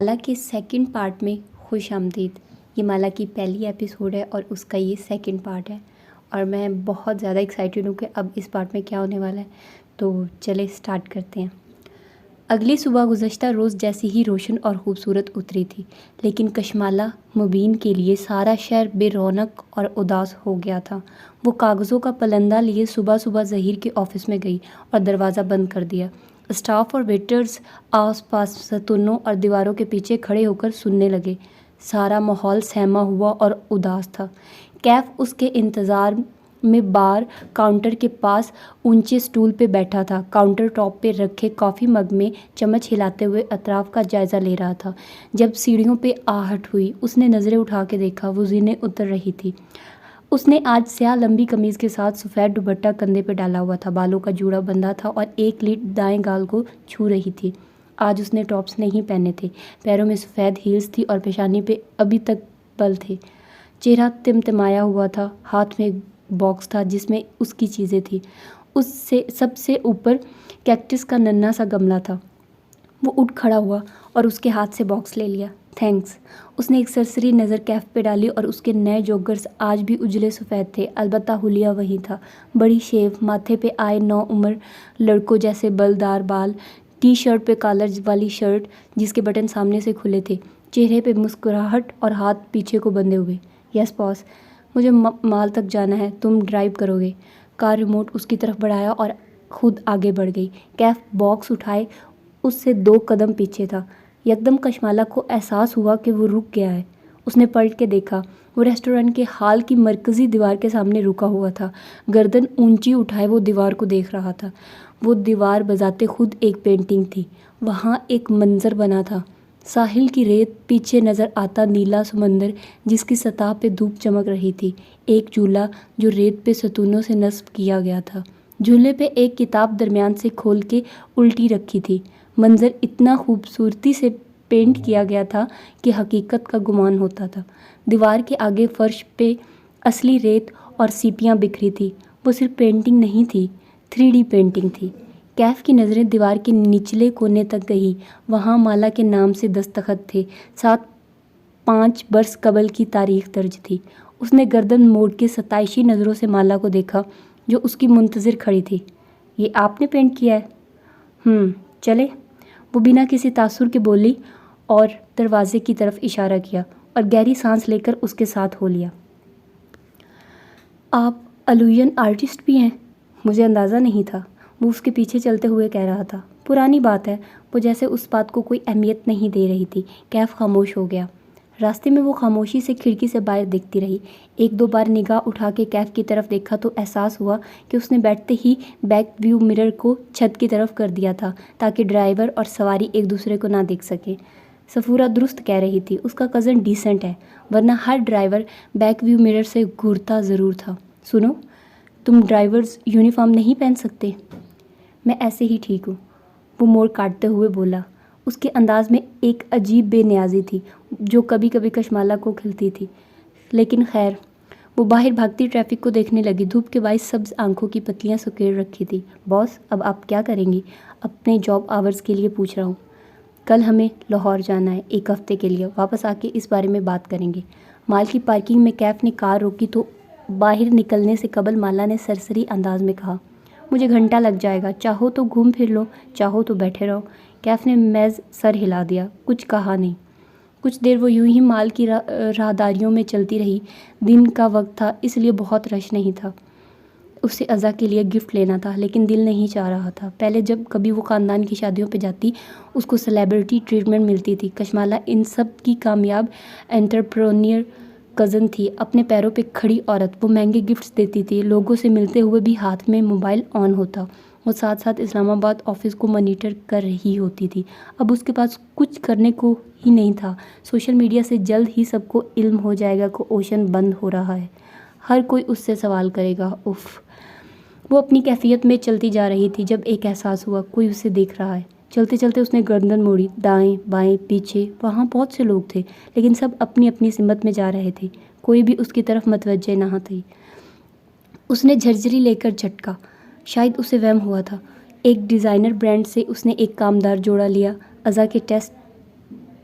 مالا کے second part میں خوش آمدید۔ یہ مالا کی پہلی ایپیسوڈ ہے اور اس کا یہ سیکنڈ پارٹ ہے اور میں بہت زیادہ ایکسائٹیڈ ہوں کہ اب اس پارٹ میں کیا ہونے والا ہے، تو چلے سٹارٹ کرتے ہیں۔ اگلی صبح گزشتہ روز جیسی ہی روشن اور خوبصورت اتری تھی، لیکن کشمالہ مبین کے لیے سارا شہر بے رونق اور اداس ہو گیا تھا۔ وہ کاغذوں کا پلندہ لیے صبح صبح ظہیر کے آفس میں گئی اور دروازہ بند کر دیا۔ اسٹاف اور ویٹرز آس پاس ستونوں اور دیواروں کے پیچھے کھڑے ہو کر سننے لگے۔ سارا ماحول سہما ہوا اور اداس تھا۔ کیف اس کے انتظار میں بار کاؤنٹر کے پاس اونچے سٹول پہ بیٹھا تھا، کاؤنٹر ٹاپ پہ رکھے کافی مگ میں چمچ ہلاتے ہوئے اطراف کا جائزہ لے رہا تھا۔ جب سیڑھیوں پہ آہٹ ہوئی، اس نے نظریں اٹھا کے دیکھا، وہ زینیں اتر رہی تھی۔ اس نے آج سیاہ لمبی قمیض کے ساتھ سفید دوپٹہ کندھے پہ ڈالا ہوا تھا، بالوں کا جوڑا بندھا تھا اور ایک لیڈ دائیں گال کو چھو رہی تھی۔ آج اس نے ٹاپس نہیں پہنے تھے، پیروں میں سفید ہیلز تھی اور پیشانی پہ ابھی تک بل تھے۔ چہرہ تمتمایا ہوا تھا، ہاتھ میں ایک باکس تھا جس میں اس کی چیزیں تھیں۔ اس سے سب سے اوپر کیکٹس کا ننھا سا گملہ تھا۔ وہ اٹھ کھڑا ہوا اور اس کے ہاتھ سے باکس لے لیا۔ تھینکس۔ اس نے ایک سرسری نظر کیف پہ ڈالی اور اس کے نئے جوگرز آج بھی اجلے سفید تھے، البتہ حلیہ وہی تھا، بڑی شیو، ماتھے پہ آئے نو عمر لڑکوں جیسے بلدار بال، ٹی شرٹ پہ کالر والی شرٹ جس کے بٹن سامنے سے کھلے تھے، چہرے پہ مسکراہٹ اور ہاتھ پیچھے کو بندھے ہوئے۔ یس باس، مجھے مال تک جانا ہے، تم ڈرائیو کرو گے؟ کار ریموٹ اس کی طرف بڑھایا اور خود آگے بڑھ گئی۔ کیف باکس اٹھائے اس سے 2 قدم پیچھے تھا۔ یکدم کشمالہ کو احساس ہوا کہ وہ رک گیا ہے۔ اس نے پلٹ کے دیکھا، وہ ریسٹورانٹ کے ہال کی مرکزی دیوار کے سامنے رکا ہوا تھا، گردن اونچی اٹھائے وہ دیوار کو دیکھ رہا تھا۔ وہ دیوار بذات خود ایک پینٹنگ تھی۔ وہاں ایک منظر بنا تھا، ساحل کی ریت، پیچھے نظر آتا نیلا سمندر جس کی سطح پہ دھوپ چمک رہی تھی، ایک جھولا جو ریت پہ ستونوں سے نصب کیا گیا تھا، جھولے پہ ایک کتاب درمیان سے کھول کے الٹی رکھی تھی۔ منظر اتنا خوبصورتی سے پینٹ کیا گیا تھا کہ حقیقت کا گمان ہوتا تھا۔ دیوار کے آگے فرش پہ اصلی ریت اور سیپیاں بکھری تھی۔ وہ صرف پینٹنگ نہیں تھی، 3D پینٹنگ تھی۔ کیف کی نظریں دیوار کے نچلے کونے تک گئی، وہاں مالا کے نام سے دستخط تھے، ساتھ 5 برس قبل کی تاریخ درج تھی۔ اس نے گردن موڑ کے ستائشی نظروں سے مالا کو دیکھا جو اس کی منتظر کھڑی تھی۔ یہ آپ نے پینٹ کیا ہے؟ چلے، وہ بنا کسی تاثر کے بولی اور دروازے کی طرف اشارہ کیا اور گہری سانس لے کر اس کے ساتھ ہو لیا۔ آپ الوین آرٹسٹ بھی ہیں؟ مجھے اندازہ نہیں تھا، وہ اس کے پیچھے چلتے ہوئے کہہ رہا تھا۔ پرانی بات ہے، وہ جیسے اس بات کو کوئی اہمیت نہیں دے رہی تھی۔ کیف خاموش ہو گیا۔ راستے میں وہ خاموشی سے کھڑکی سے باہر دیکھتی رہی۔ 1-2 بار نگاہ اٹھا کے کیف کی طرف دیکھا تو احساس ہوا کہ اس نے بیٹھتے ہی بیک ویو مرر کو چھت کی طرف کر دیا تھا تاکہ ڈرائیور اور سواری ایک دوسرے کو نہ دیکھ سکیں۔ صفورہ درست کہہ رہی تھی، اس کا کزن ڈیسنٹ ہے، ورنہ ہر ڈرائیور بیک ویو مرر سے گھورتا ضرور تھا۔ سنو، تم ڈرائیورز یونیفارم نہیں پہن سکتے؟ میں ایسے ہی ٹھیک ہوں، وہ موڑ کاٹتے ہوئے بولا۔ اس کے انداز میں ایک عجیب بے نیازی تھی جو کبھی کبھی کشمالہ کو کھلتی تھی، لیکن خیر۔ وہ باہر بھاگتی ٹریفک کو دیکھنے لگی، دھوپ کے باعث سبز آنکھوں کی پتلیاں سکیڑ رکھی تھی۔ باس، اب آپ کیا کریں گی؟ اپنے جاب آورز کے لیے پوچھ رہا ہوں۔ کل ہمیں لاہور جانا ہے 1 ہفتے کے لیے، واپس آ کے اس بارے میں بات کریں گے۔ مال کی پارکنگ میں کیف نے کار روکی تو باہر نکلنے سے قبل مالا نے سرسری انداز میں کہا، مجھے گھنٹہ لگ جائے گا، چاہو تو گھوم پھر لو، چاہو تو بیٹھے رہو۔ کیف نے محض سر ہلا دیا، کچھ کہا نہیں۔ کچھ دیر وہ یوں ہی مال کی راہداریوں میں چلتی رہی۔ دن کا وقت تھا، اس لیے بہت رش نہیں تھا۔ اسے عزا کے لیے گفٹ لینا تھا، لیکن دل نہیں چاہ رہا تھا۔ پہلے جب کبھی وہ خاندان کی شادیوں پہ جاتی، اس کو سیلیبریٹی ٹریٹمنٹ ملتی تھی۔ کشمالہ ان سب کی کامیاب انٹرپرینیور کزن تھی، اپنے پیروں پہ کھڑی عورت۔ وہ مہنگے گفٹس دیتی تھی، لوگوں سے ملتے ہوئے بھی ہاتھ میں موبائل آن ہوتا۔ وہ ساتھ ساتھ اسلام آباد آفس کو مانیٹر کر رہی ہوتی تھی۔ اب اس کے پاس کچھ کرنے کو ہی نہیں تھا۔ سوشل میڈیا سے جلد ہی سب کو علم ہو جائے گا کہ اوشن بند ہو رہا ہے، ہر کوئی اس سے سوال کرے گا۔ اف، وہ اپنی کیفیت میں چلتی جا رہی تھی جب ایک احساس ہوا، کوئی اسے دیکھ رہا ہے۔ چلتے چلتے اس نے گردن موڑی، دائیں بائیں پیچھے، وہاں بہت سے لوگ تھے، لیکن سب اپنی اپنی سمت میں جا رہے تھے، کوئی بھی اس کی طرف متوجہ نہ تھی۔ اس نے جھرجھری لے کر جھٹکا، شاید اسے وہم ہوا تھا۔ ایک ڈیزائنر برانڈ سے اس نے ایک کامدار جوڑا لیا۔ عزا کے ٹیسٹ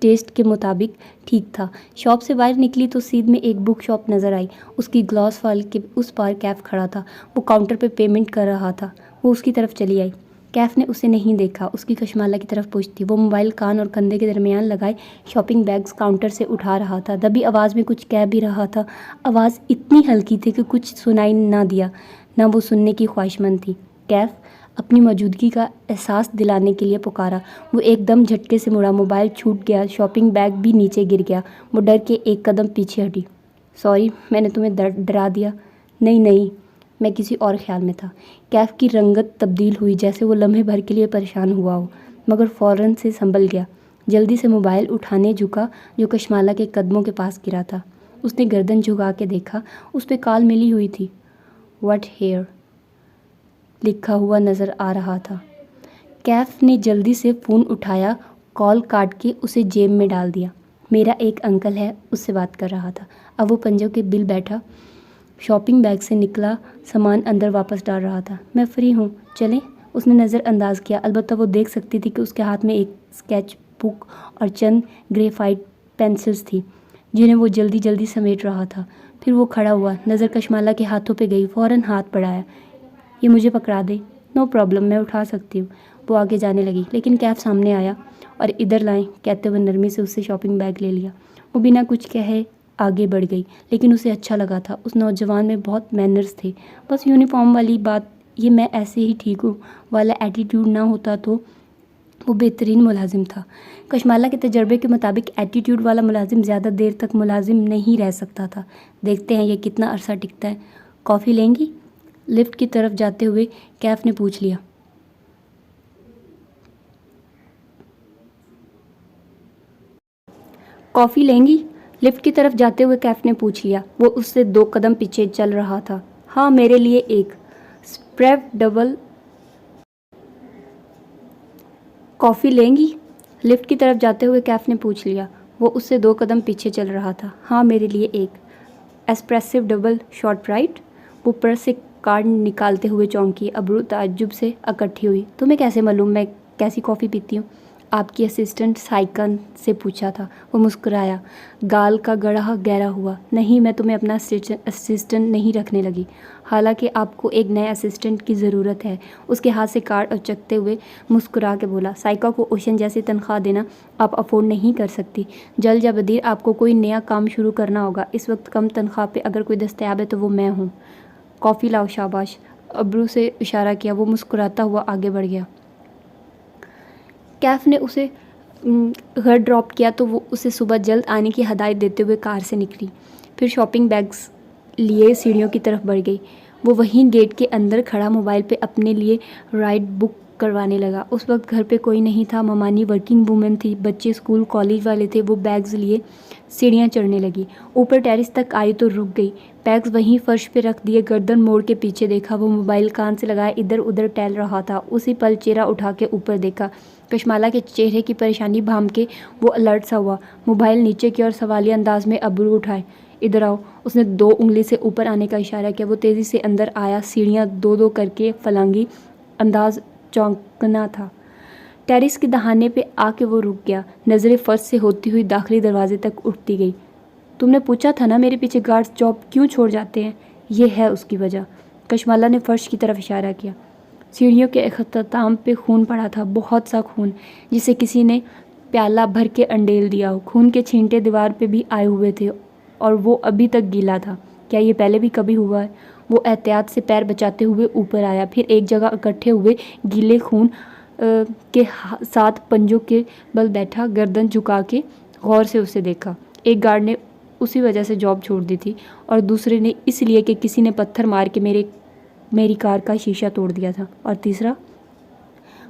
ٹیسٹ کے مطابق ٹھیک تھا۔ شاپ سے باہر نکلی تو سیدھ میں ایک بک شاپ نظر آئی۔ اس کی گلاس وال کے اس پار کیف کھڑا تھا۔ وہ کاؤنٹر پہ پیمنٹ کر رہا تھا۔ وہ اس کی طرف چلی آئی۔ کیف نے اسے نہیں دیکھا، اس کی کشمالہ کی طرف پوچھ تھی۔ وہ موبائل کان اور کندھے کے درمیان لگائے شاپنگ بیگز کاؤنٹر سے اٹھا رہا تھا۔ دبی آواز میں کچھ کہہ بھی رہا تھا۔ آواز اتنی ہلکی تھی کہ کچھ سنائی نہ دیا، نہ وہ سننے کی خواہشمند تھی۔ کیف اپنی موجودگی کا احساس دلانے کے لیے پکارا۔ وہ ایک دم جھٹکے سے مڑا، موبائل چھوٹ گیا، شاپنگ بیگ بھی نیچے گر گیا۔ وہ ڈر کے ایک قدم پیچھے ہٹی۔ سوری، میں نے تمہیں ڈرا دیا۔ نہیں، میں کسی اور خیال میں تھا۔ کیف کی رنگت تبدیل ہوئی، جیسے وہ لمحے بھر کے لیے پریشان ہوا ہو، مگر فوراً سے سنبھل گیا۔ جلدی سے موبائل اٹھانے جھکا جو کشمالہ کے قدموں کے پاس گرا تھا۔ اس نے گردن جھکا کے دیکھا، اس پہ کال ملی ہوئی تھی۔ "واٹ ہیئر" لکھا ہوا نظر آ رہا تھا۔ کیف نے جلدی سے فون اٹھایا، کال کاٹ کے اسے جیب میں ڈال دیا۔ "میرا ایک انکل ہے، اس سے بات کر رہا تھا۔ اب وہ پنجوں کے بل بیٹھا شاپنگ بیگ سے نکلا سامان اندر واپس ڈال رہا تھا۔ میں فری ہوں، چلیں؟ اس نے نظر انداز کیا، البتہ وہ دیکھ سکتی تھی کہ اس کے ہاتھ میں ایک اسکیچ بک اور چند گریفائٹ پینسلز تھی جنہیں وہ جلدی سمیٹ رہا تھا۔ پھر وہ کھڑا ہوا، نظر کشمالہ کے ہاتھوں پہ گئی، فوراً ہاتھ بڑھایا۔ "یہ مجھے پکڑا دے۔ "نو پرابلم، میں اٹھا سکتی ہوں۔ وہ آگے جانے لگی، لیکن کیف سامنے آیا اور "ادھر لائیں" کہتے ہوئے نرمی سے اس سے شاپنگ بیگ لے لیا۔ وہ بنا کچھ کہے آگے بڑھ گئی، لیکن اسے اچھا لگا تھا۔ اس نوجوان میں بہت مینرز تھے، بس یونیفارم والی بات، یہ "میں ایسے ہی ٹھیک ہوں" والا ایٹیٹیوڈ نہ ہوتا تو وہ بہترین ملازم تھا۔ کشمالہ کے تجربے کے مطابق ایٹیٹیوڈ والا ملازم زیادہ دیر تک ملازم نہیں رہ سکتا تھا۔ دیکھتے ہیں یہ کتنا عرصہ ٹکتا ہے۔ "کافی لیں گی؟" لفٹ کی طرف جاتے ہوئے کیف نے پوچھ لیا۔ "کافی لیں گی؟" لفٹ کی طرف جاتے ہوئے کیف نے پوچھ لیا۔ وہ اس سے 2 قدم پیچھے چل رہا تھا۔ "ہاں، میرے لیے ایک اسپریڈ ڈبل کافی لیں گی؟" لفٹ کی طرف جاتے ہوئے کیف نے پوچھ لیا۔ وہ اس سے 2 قدم پیچھے چل رہا تھا۔ "ہاں، میرے لیے ایک ایسپریسو ڈبل شارٹ برائٹ." وہ پرس سے کارڈ نکالتے ہوئے چونکی، ابرو تعجب سے اکٹھی ہوئی۔ "تمہیں کیسے معلوم میں کیسی کافی پیتی ہوں؟" "آپ کی اسسٹنٹ سائیکا سے پوچھا تھا." وہ مسکرایا، گال کا گڑھا گہرا ہوا۔ "نہیں، میں تمہیں اپنا اسسٹنٹ نہیں رکھنے لگی، حالانکہ آپ کو ایک نئے اسسٹنٹ کی ضرورت ہے۔ اس کے ہاتھ سے کارڈ اچکتے ہوئے مسکرا کے بولا۔ "سائیکا کو اوشن جیسی تنخواہ دینا آپ افورڈ نہیں کر سکتی۔ جلد یا بدیر آپ کو کوئی نیا کام شروع کرنا ہوگا۔ اس وقت کم تنخواہ پہ اگر کوئی دستیاب ہے تو وہ میں ہوں۔ کافی لاؤ، شاباش." ابرو سے اشارہ کیا، وہ مسکراتا ہوا آگے بڑھ گیا۔ کیف نے اسے گھر ڈراپ کیا تو وہ اسے صبح جلد آنے کی ہدایت دیتے ہوئے کار سے نکلی، پھر شاپنگ بیگز لیے سیڑھیوں کی طرف بڑھ گئی۔ وہ وہیں گیٹ کے اندر کھڑا موبائل پہ اپنے لیے رائڈ بک کروانے لگا۔ اس وقت گھر پہ کوئی نہیں تھا، ممانی ورکنگ وومن تھی، بچے اسکول کالج والے تھے۔ وہ بیگز لیے سیڑھیاں چڑھنے لگی، اوپر ٹیرس تک آئی تو رک گئی، بیگز وہیں فرش پہ رکھ دیے، گردن موڑ کے پیچھے دیکھا۔ وہ موبائل کان سے لگائے ادھر ادھر ٹہل رہا تھا۔ اسی پل چہرہ اٹھا کے اوپر دیکھا، کشمالہ کے چہرے کی پریشانی بھانپ کے وہ الرٹ سا ہوا، موبائل نیچے کیا اور سوالیہ انداز میں ابرو اٹھائے۔ "ادھر آؤ"، اس نے 2 انگلی سے اوپر آنے کا اشارہ کیا۔ وہ تیزی سے اندر آیا، سیڑھیاں 2 کر کے فلانگی، انداز چونکنا تھا۔ ٹیرس کے دہانے پہ آ کے وہ رک گیا، نظریں فرش سے ہوتی ہوئی داخلی دروازے تک اٹھتی گئی۔ "تم نے پوچھا تھا نا میرے پیچھے گارڈز جاب کیوں چھوڑ جاتے ہیں؟ یہ ہے اس کی وجہ." کشمالہ نے فرش کی طرف اشارہ کیا۔ سیڑھیوں کے اختتام پہ خون پڑا تھا، بہت سا خون، جسے کسی نے پیالہ بھر کے انڈیل دیا ہو۔ خون کے چھینٹے دیوار پہ بھی آئے ہوئے تھے اور وہ ابھی تک گیلا تھا۔ "کیا یہ پہلے بھی کبھی ہوا ہے؟" وہ احتیاط سے پیر بچاتے ہوئے اوپر آیا، پھر ایک جگہ اکٹھے ہوئے گیلے خون کے ساتھ پنجوں کے بل بیٹھا، گردن جھکا کے غور سے اسے دیکھا۔ ایک گارڈ نے اسی وجہ سے جاب چھوڑ دی تھی اور دوسرے نے اس لیے کہ کسی نے پتھر مار کے میری کار کا شیشہ توڑ دیا تھا، اور تیسرا؟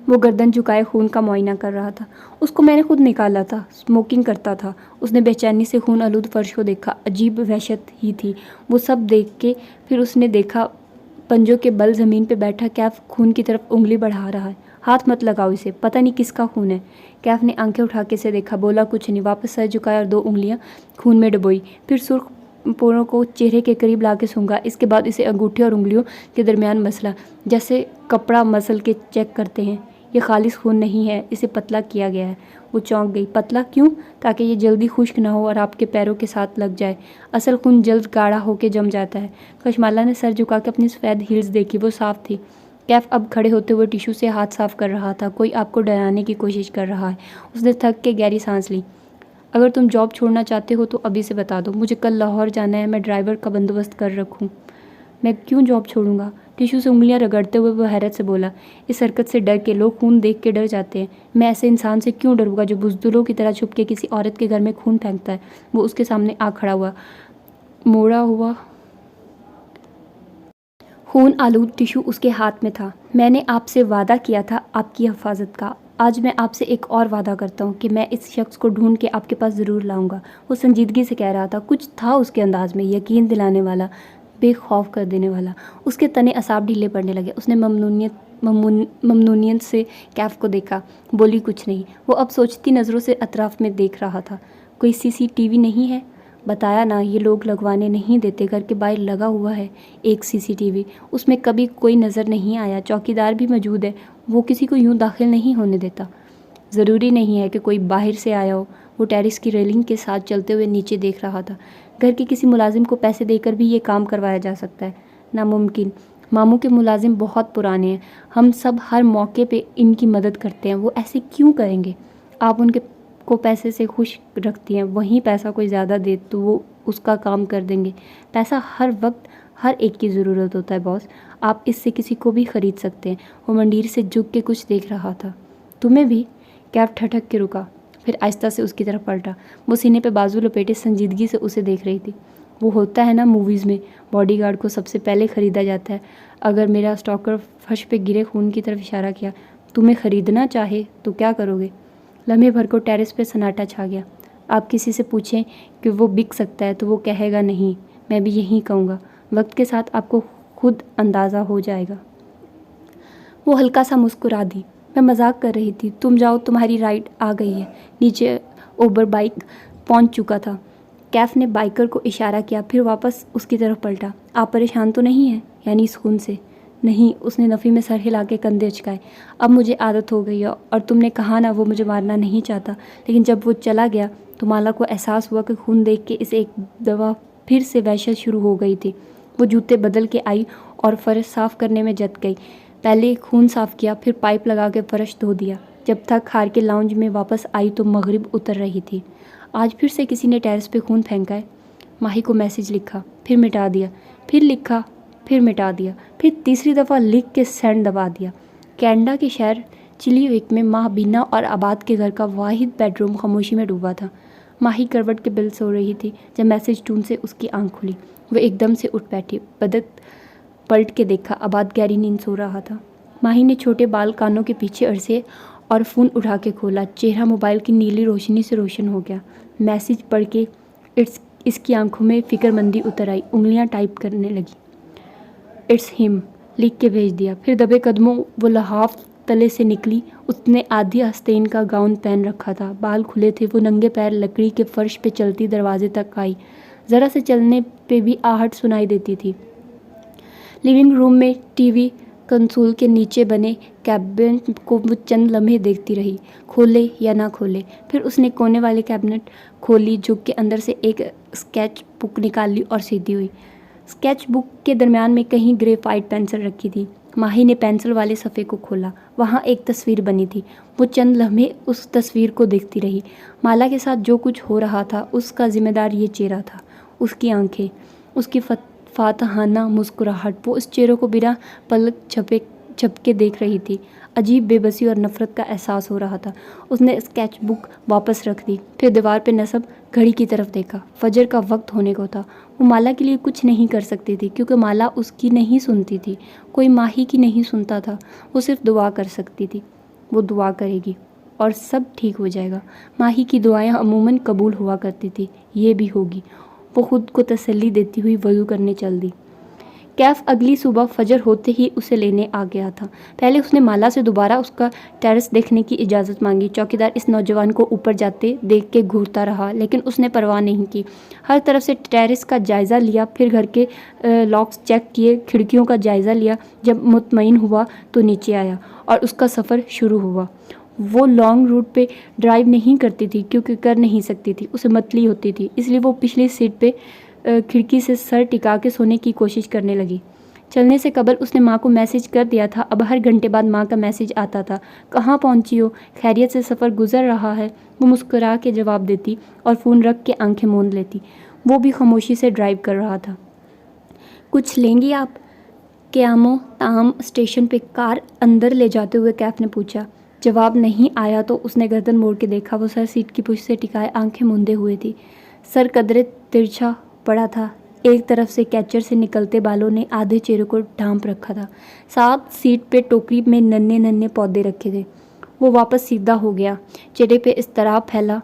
وہ گردن جھکائے خون کا معائنہ کر رہا تھا۔ "اس کو میں نے خود نکالا تھا، اسموکنگ کرتا تھا۔" اس نے بے چینی سے خون آلود فرش کو دیکھا، عجیب وحشت ہی تھی وہ سب دیکھ کے۔ پھر اس نے دیکھا پنجوں کے بل زمین پہ بیٹھا کیف خون کی طرف انگلی بڑھا رہا ہے۔ "ہاتھ مت لگاؤ اسے، پتہ نہیں کس کا خون ہے۔" کیف نے آنکھیں اٹھا کے اسے دیکھا، بولا کچھ نہیں، واپس سر جھکایا اور 2 انگلیاں خون میں ڈبوئی، پھر سرخ پوروں کو چہرے کے قریب لا کے سونگھا۔ اس کے بعد اسے انگوٹھے اور انگلیوں کے درمیان مسلا، جیسے کپڑا مسل کے چیک کرتے ہیں۔ یہ خالص خون نہیں ہے، اسے پتلا کیا گیا ہے۔ وہ چونک گئی۔ پتلا کیوں؟ تاکہ یہ جلدی خشک نہ ہو اور آپ کے پیروں کے ساتھ لگ جائے۔ اصل خون جلد گاڑھا ہو کے جم جاتا ہے۔ کشمالا نے سر جھکا کے اپنی سفید ہیلز دیکھی، وہ صاف تھی۔ کیف اب کھڑے ہوتے ہوئے ٹیشو سے ہاتھ صاف کر رہا تھا۔ کوئی آپ کو ڈرانے کی کوشش کر رہا ہے۔ اس نے تھک کے گہری سانس لی۔ اگر تم جاب چھوڑنا چاہتے ہو تو ابھی سے بتا دو، مجھے کل لاہور جانا ہے، میں ڈرائیور کا بندوبست کر رکھوں۔ میں کیوں جاب چھوڑوں گا؟ ٹیشو سے انگلیاں رگڑتے ہوئے وہ حیرت سے بولا، اس حرکت سے ڈر کے لوگ خون دیکھ کے ڈر جاتے ہیں۔ میں ایسے انسان سے کیوں ڈروں گا جو بزدلوں کی طرح چھپ کے کسی عورت کے گھر میں خون پھینکتا ہے؟ وہ اس کے سامنے آ کھڑا ہوا، موڑا ہوا خون آلود ٹیشو اس کے ہاتھ میں تھا۔ میں نے آپ سے وعدہ کیا تھا آپ کی حفاظت کا، آج میں آپ سے ایک اور وعدہ کرتا ہوں کہ میں اس شخص کو ڈھونڈ کے آپ کے پاس ضرور لاؤں گا۔ وہ سنجیدگی سے کہہ رہا تھا، کچھ تھا اس کے انداز میں، یقین دلانے والا، بے خوف کر دینے والا۔ اس کے تنے اعصاب ڈھیلے پڑنے لگے۔ اس نے ممنونیت سے کیف کو دیکھا، بولی کچھ نہیں۔ وہ اب سوچتی نظروں سے اطراف میں دیکھ رہا تھا۔ کوئی سی سی ٹی وی نہیں ہے؟ بتایا نا، یہ لوگ لگوانے نہیں دیتے، گھر کے باہر لگا ہوا ہے ایک سی سی ٹی وی، اس میں کبھی کوئی نظر نہیں آیا۔ چوکیدار بھی موجود ہے، وہ کسی کو یوں داخل نہیں ہونے دیتا۔ ضروری نہیں ہے کہ کوئی باہر سے آیا ہو۔ وہ ٹیرس کی ریلنگ کے ساتھ چلتے ہوئے نیچے دیکھ رہا تھا۔ گھر کے کسی ملازم کو پیسے دے کر بھی یہ کام کروایا جا سکتا ہے۔ ناممکن۔ ماموں کے ملازم بہت پرانے ہیں، ہم سب ہر موقع پہ ان کی مدد کرتے ہیں، وہ ایسے کیوں کریں گے؟ آپ ان کو پیسے سے خوش رکھتی ہیں، وہیں پیسہ کوئی زیادہ دے تو وہ اس کا کام کر دیں گے۔ پیسہ ہر وقت ہر ایک کی ضرورت ہوتا ہے باس، آپ اس سے کسی کو بھی خرید سکتے ہیں۔ وہ منڈیر سے جھک کے کچھ دیکھ رہا تھا۔ تمہیں بھی؟ کیف ٹھٹک کے رکا، پھر آہستہ سے اس کی طرف پلٹا۔ وہ سینے پہ بازو لپیٹے سنجیدگی سے اسے دیکھ رہی تھی۔ وہ ہوتا ہے نا موویز میں، باڈی گارڈ کو سب سے پہلے خریدا جاتا ہے۔ اگر میرا اسٹاکر فرش پہ گرے خون کی طرف اشارہ کیا، تمہیں خریدنا چاہے تو کیا کرو گے؟ لمحے بھر کو ٹیرس پہ سناٹا چھا گیا۔ آپ کسی سے پوچھیں کہ وہ بک سکتا ہے تو وہ کہے گا نہیں، میں بھی یہی کہوں گا، وقت کے ساتھ آپ کو خود اندازہ ہو جائے گا۔ وہ ہلکا سا مسکرا دی، میں مذاق کر رہی تھی، تم جاؤ، تمہاری رائڈ آ گئی ہے۔ نیچے اوبر بائک پہنچ چکا تھا۔ کیف نے بائکر کو اشارہ کیا، پھر واپس اس کی طرف پلٹا۔ آپ پریشان تو نہیں ہیں؟ یعنی اس خون سے؟ نہیں، اس نے نفی میں سر ہلا کے کندھے اچکائے۔ اب مجھے عادت ہو گئی ہے، اور تم نے کہا نا وہ مجھے مارنا نہیں چاہتا، لیکن جب وہ چلا گیا تو مالا کو احساس ہوا کہ خون دیکھ کے اسے ایک دفعہ پھر سے وحشت شروع ہو گئی تھی۔ وہ جوتے بدل کے آئی اور فرش صاف کرنے میں جت گئی۔ پہلے خون صاف کیا، پھر پائپ لگا کے فرش دھو دیا۔ جب تک ہار کے لاؤنج میں واپس آئی تو مغرب اتر رہی تھی۔ آج پھر سے کسی نے ٹیرس پہ خون پھینکا ہے؟ ماہی کو میسج لکھا، پھر مٹا دیا، پھر لکھا، پھر مٹا دیا، پھر تیسری دفعہ لکھ کے سینڈ دبا دیا۔ کینیڈا کے شہر چلیوک میں ماہ بینا اور آباد کے گھر کا واحد بیڈ روم خاموشی میں ڈوبا تھا۔ ماہی کروٹ کے بل سو رہی تھی جب میسج ٹون سے اس کی آنکھ کھلی۔ وہ ایک دم سے اٹھ بیٹھی، بدن پلٹ کے دیکھا، آباد گہری نیند سو رہا تھا۔ ماہی نے چھوٹے بال کانوں کے پیچھے عرصے اور فون اٹھا کے کھولا۔ چہرہ موبائل کی نیلی روشنی سے روشن ہو گیا۔ میسج پڑھ کے اس کی آنکھوں میں فکر مندی اتر آئی، انگلیاں ٹائپ کرنے لگی۔ اٹس ہم لکھ کے بھیج دیا۔ پھر دبے قدموں وہ لحاف تلے سے نکلی۔ اس نے آدھی آستین کا گاؤن پہن رکھا تھا، بال کھلے تھے۔ وہ ننگے پیر لکڑی کے فرش پہ چلتی دروازے تک آئی۔ ذرا سے چلنے پہ بھی آہٹ سنائی دیتی تھی۔ لیونگ روم میں ٹی وی کنسول کے نیچے بنے کیبنٹ کو وہ چند لمحے دیکھتی رہی، کھولے یا نہ کھولے۔ پھر اس نے کونے والے کیبنٹ کھولی، جھک کے اندر سے ایک اسکیچ بک نکال لی اور سیدھی ہوئی۔ اسکیچ بک کے درمیان میں کہیں گریفائٹ پینسل رکھی تھی۔ ماہی نے پینسل والے صفحے کو کھولا، وہاں ایک تصویر بنی تھی۔ وہ چند لمحے اس تصویر کو دیکھتی رہی۔ مالا کے ساتھ جو کچھ ہو رہا تھا اس کا ذمہ دار یہ چہرہ تھا، اس کی آنکھیں، اس کی فاتحانہ مسکراہٹ۔ وہ اس چہرے کو بنا پلک جھپکے دیکھ رہی تھی۔ عجیب بے بسی اور نفرت کا احساس ہو رہا تھا۔ اس نے اسکیچ بک واپس رکھ دی، پھر دیوار پہ نصب گھڑی کی طرف دیکھا۔ فجر کا وقت ہونے کو تھا۔ وہ مالا کے لیے کچھ نہیں کر سکتی تھی کیونکہ مالا اس کی نہیں سنتی تھی، کوئی ماہی کی نہیں سنتا تھا۔ وہ صرف دعا کر سکتی تھی۔ وہ دعا کرے گی اور سب ٹھیک ہو جائے گا۔ ماہی کی دعائیں عموماً قبول ہوا کرتی تھی، یہ بھی ہوگی۔ وہ خود کو تسلی دیتی ہوئی وضو کرنے چل دی۔ کیف اگلی صبح فجر ہوتے ہی اسے لینے آ گیا تھا۔ پہلے اس نے مالا سے دوبارہ اس کا ٹیرس دیکھنے کی اجازت مانگی۔ چوکیدار اس نوجوان کو اوپر جاتے دیکھ کے گھورتا رہا، لیکن اس نے پرواہ نہیں کی۔ ہر طرف سے ٹیرس کا جائزہ لیا، پھر گھر کے لاکس چیک کیے، کھڑکیوں کا جائزہ لیا۔ جب مطمئن ہوا تو نیچے آیا اور اس کا سفر شروع ہوا۔ وہ لانگ روٹ پہ ڈرائیو نہیں کرتی تھی کیونکہ کر نہیں سکتی تھی، اسے متلی ہوتی تھی، اس لیے وہ پچھلی سیٹ پہ کھڑکی سے سر ٹکا کے سونے کی کوشش کرنے لگی۔ چلنے سے قبل اس نے ماں کو میسج کر دیا تھا، اب ہر گھنٹے بعد ماں کا میسج آتا تھا، کہاں پہنچی ہو، خیریت سے سفر گزر رہا ہے۔ وہ مسکرا کے جواب دیتی اور فون رکھ کے آنکھیں موند لیتی۔ وہ بھی خاموشی سے ڈرائیو کر رہا تھا۔ کچھ لیں گی آپ؟ قیام تام اسٹیشن پہ کار اندر لے جاتے ہوئے کیف نے پوچھا۔ جواب نہیں آیا تو اس نے گردن موڑ کے دیکھا۔ وہ سر سیٹ کی پشت سے ٹکائے آنکھیں موندے ہوئے تھی، سر قدرے ترچھا پڑا تھا، ایک طرف سے کیچر سے نکلتے بالوں نے آدھے چہرے کو ڈھانپ رکھا تھا۔ ساتھ سیٹ پہ ٹوکری میں ننھے ننھے پودے رکھے تھے۔ وہ واپس سیدھا ہو گیا، چہرے پہ اضطراب پھیلا،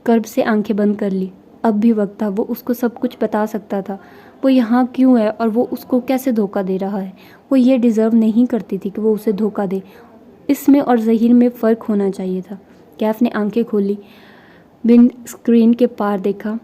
کرب سے آنکھیں بند کر لی۔ اب بھی وقت تھا، وہ اس کو سب کچھ بتا سکتا تھا، وہ یہاں کیوں ہے اور وہ اس کو کیسے دھوکہ دے رہا ہے۔ وہ یہ ڈیزرو نہیں کرتی تھی کہ وہ اسے دھوکہ دے، اس میں اور ظہیر میں فرق ہونا چاہیے تھا۔ کیف نے آنکھیں کھولی، ونڈ اسکرین کے پار دیکھا۔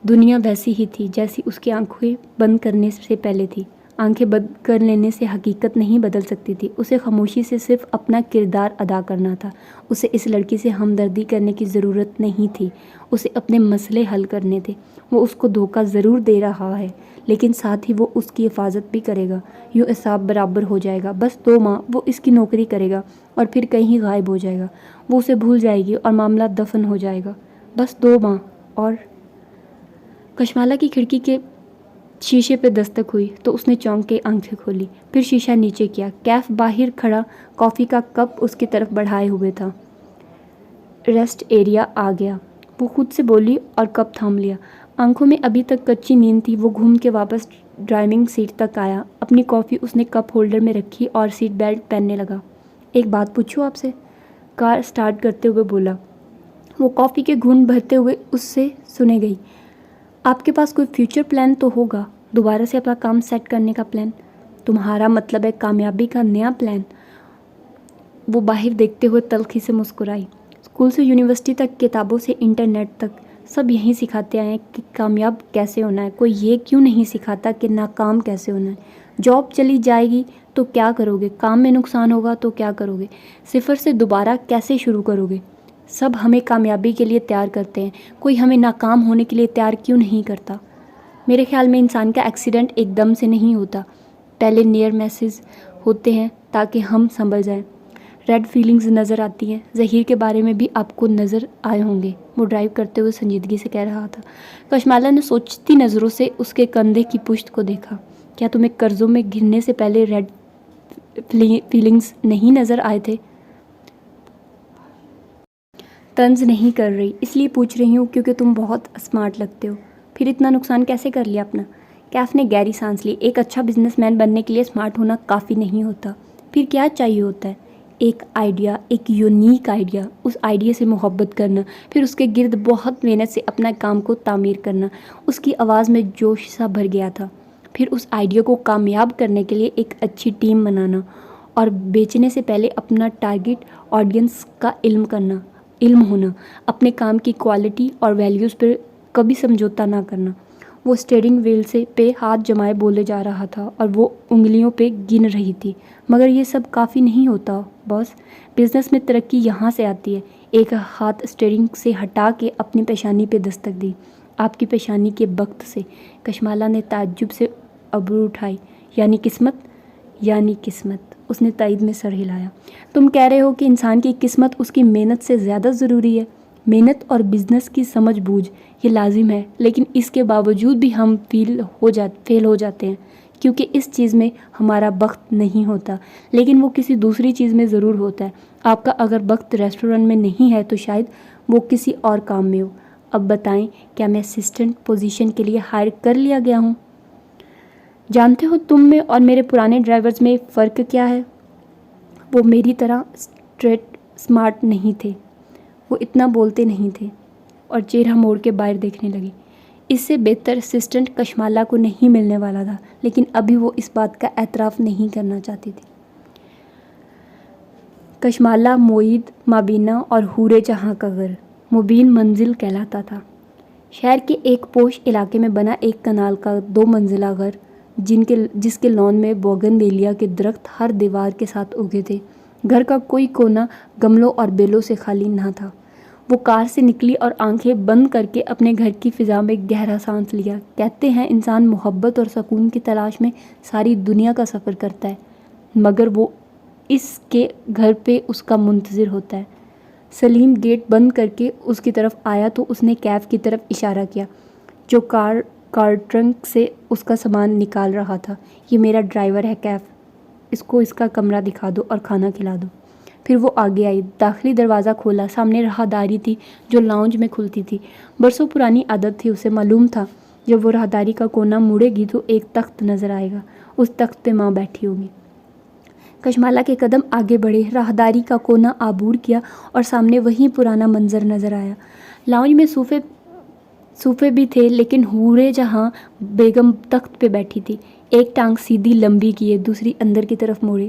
دنیا ویسی ہی تھی جیسی اس کی آنکھیں بند کرنے سے پہلے تھی۔ آنکھیں بند کر لینے سے حقیقت نہیں بدل سکتی تھی۔ اسے خاموشی سے صرف اپنا کردار ادا کرنا تھا۔ اسے اس لڑکی سے ہمدردی کرنے کی ضرورت نہیں تھی، اسے اپنے مسئلے حل کرنے تھے۔ وہ اس کو دھوکہ ضرور دے رہا ہے، لیکن ساتھ ہی وہ اس کی حفاظت بھی کرے گا۔ یوں حساب برابر ہو جائے گا۔ بس 2 ماہ وہ اس کی نوکری کرے گا اور پھر کہیں غائب ہو جائے گا۔ وہ اسے بھول جائے گی اور معاملہ دفن ہو جائے گا۔ بس 2 ماہ اور کشمالہ کی کھڑکی کے شیشے پہ دستک ہوئی تو اس نے چونک کے آنکھیں کھولی، پھر شیشہ نیچے کیا۔ کیف باہر کھڑا کافی کا کپ اس کی طرف بڑھائے ہوئے تھا۔ ریسٹ ایریا آ گیا، وہ خود سے بولی اور کپ تھام لیا۔ آنکھوں میں ابھی تک کچی نیند تھی۔ وہ گھوم کے واپس ڈرائیونگ سیٹ تک آیا، اپنی کافی اس نے کپ ہولڈر میں رکھی اور سیٹ بیلٹ پہننے لگا۔ ایک بات پوچھوں آپ سے؟ کار سٹارٹ کرتے ہوئے بولا۔ وہ کافی کے گھونٹ بھرتے ہوئے اس سے سنے گئی۔ آپ کے پاس کوئی فیوچر پلان تو ہوگا، دوبارہ سے اپنا کام سیٹ کرنے کا پلان؟ تمہارا مطلب ہے کامیابی کا نیا پلان؟ وہ باہر دیکھتے ہوئے تلخی سے مسکرائی۔ اسکول سے یونیورسٹی تک، کتابوں سے انٹرنیٹ تک، سب یہی سکھاتے آئے ہیں کہ کامیاب کیسے ہونا ہے، کوئی یہ کیوں نہیں سکھاتا کہ ناکام کیسے ہونا ہے؟ جاب چلی جائے گی تو کیا کرو گے؟ کام میں نقصان ہوگا تو کیا کرو گے؟ صفر سے دوبارہ کیسے شروع کرو گے؟ سب ہمیں کامیابی کے لیے تیار کرتے ہیں، کوئی ہمیں ناکام ہونے کے لیے تیار کیوں نہیں کرتا؟ میرے خیال میں انسان کا ایکسیڈنٹ ایک دم سے نہیں ہوتا، پہلے نیئر مسز ہوتے ہیں تاکہ ہم سنبھل جائیں۔ ریڈ فیلنگز نظر آتی ہیں، ظہیر کے بارے میں بھی آپ کو نظر آئے ہوں گے، وہ ڈرائیو کرتے ہوئے سنجیدگی سے کہہ رہا تھا۔ کشمالہ نے سوچتی نظروں سے اس کے کندھے کی پشت کو دیکھا۔ کیا تمہیں قرضوں میں گرنے سے پہلے ریڈ فیلنگز نہیں نظر آئے تھے؟ طنز نہیں کر رہی، اس لیے پوچھ رہی ہوں کیونکہ تم بہت اسمارٹ لگتے ہو۔ پھر اتنا نقصان کیسے کر لیا اپنا؟ کیف نے گہری سانس لی۔ ایک اچھا بزنس مین بننے کے لیے اسمارٹ ہونا کافی نہیں ہوتا۔ پھر کیا چاہیے ہوتا ہے؟ ایک آئیڈیا، ایک یونیک آئیڈیا، اس آئیڈیا سے محبت کرنا، پھر اس کے گرد بہت محنت سے اپنا کام کو تعمیر کرنا۔ اس کی آواز میں جوش سا بھر گیا تھا۔ پھر اس آئیڈیا کو کامیاب کرنے کے لیے ایک اچھی ٹیم بنانا اور بیچنے سے پہلے اپنا ٹارگٹ آڈینس کا علم ہونا، اپنے کام کی کوالٹی اور ویلیوز پر کبھی سمجھوتا نہ کرنا۔ وہ اسٹیئرنگ وہیل سے پہ ہاتھ جمائے بولے جا رہا تھا اور وہ انگلیوں پہ گن رہی تھی۔ مگر یہ سب کافی نہیں ہوتا باس، بزنس میں ترقی یہاں سے آتی ہے۔ ایک ہاتھ اسٹیئرنگ سے ہٹا کے اپنی پیشانی پہ دستک دی۔ آپ کی پیشانی کے بخت سے؟ کشمالہ نے تعجب سے ابرو اٹھائی۔ یعنی قسمت؟ یعنی قسمت، اس نے تائید میں سر ہلایا۔ تم کہہ رہے ہو کہ انسان کی قسمت اس کی محنت سے زیادہ ضروری ہے؟ محنت اور بزنس کی سمجھ بوجھ یہ لازم ہے، لیکن اس کے باوجود بھی ہم فیل ہو جاتے ہیں کیونکہ اس چیز میں ہمارا بخت نہیں ہوتا، لیکن وہ کسی دوسری چیز میں ضرور ہوتا ہے۔ آپ کا اگر بخت ریسٹورنٹ میں نہیں ہے تو شاید وہ کسی اور کام میں ہو۔ اب بتائیں، کیا میں اسسٹنٹ پوزیشن کے لیے ہائر کر لیا گیا ہوں؟ جانتے ہو تم میں اور میرے پرانے ڈرائیورز میں فرق کیا ہے؟ وہ میری طرح اسٹریٹ اسمارٹ نہیں تھے، وہ اتنا بولتے نہیں تھے، اور چہرہ موڑ کے باہر دیکھنے لگی۔ اس سے بہتر اسسٹنٹ کشمالہ کو نہیں ملنے والا تھا، لیکن ابھی وہ اس بات کا اعتراف نہیں کرنا چاہتی تھی۔ کشمالہ معید، مابینہ اور حورِ جہاں کا گھر مبین منزل کہلاتا تھا۔ شہر کے ایک پوش علاقے میں بنا ایک کنال کا 2 منزلہ گھر، جس کے لان میں بوگن ویلیا کے درخت ہر دیوار کے ساتھ اگے تھے۔ گھر کا کوئی کونا گملوں اور بیلوں سے خالی نہ تھا۔ وہ کار سے نکلی اور آنکھیں بند کر کے اپنے گھر کی فضا میں گہرا سانس لیا۔ کہتے ہیں انسان محبت اور سکون کی تلاش میں ساری دنیا کا سفر کرتا ہے، مگر وہ اس کے گھر پہ اس کا منتظر ہوتا ہے۔ سلیم گیٹ بند کر کے اس کی طرف آیا تو اس نے کیف کی طرف اشارہ کیا، جو کار ٹرنک سے اس کا سامان نکال رہا تھا۔ یہ میرا ڈرائیور ہے کیف، اس کو اس کا کمرہ دکھا دو اور کھانا کھلا دو۔ پھر وہ آگے آئی، داخلی دروازہ کھولا، سامنے راہداری تھی جو لاؤنج میں کھلتی تھی۔ برسوں پرانی عادت تھی، اسے معلوم تھا جب وہ راہداری کا کونا موڑے گی تو ایک تخت نظر آئے گا، اس تخت پہ ماں بیٹھی ہوگی۔ کشمالہ کے قدم آگے بڑھے، راہداری کا کونا عبور کیا اور سامنے وہی پرانا منظر نظر آیا۔ لاؤنج میں صوفے بھی تھے، لیکن حورِ جہاں بیگم تخت پہ بیٹھی تھی، ایک ٹانگ سیدھی لمبی کیے، دوسری اندر کی طرف موڑے۔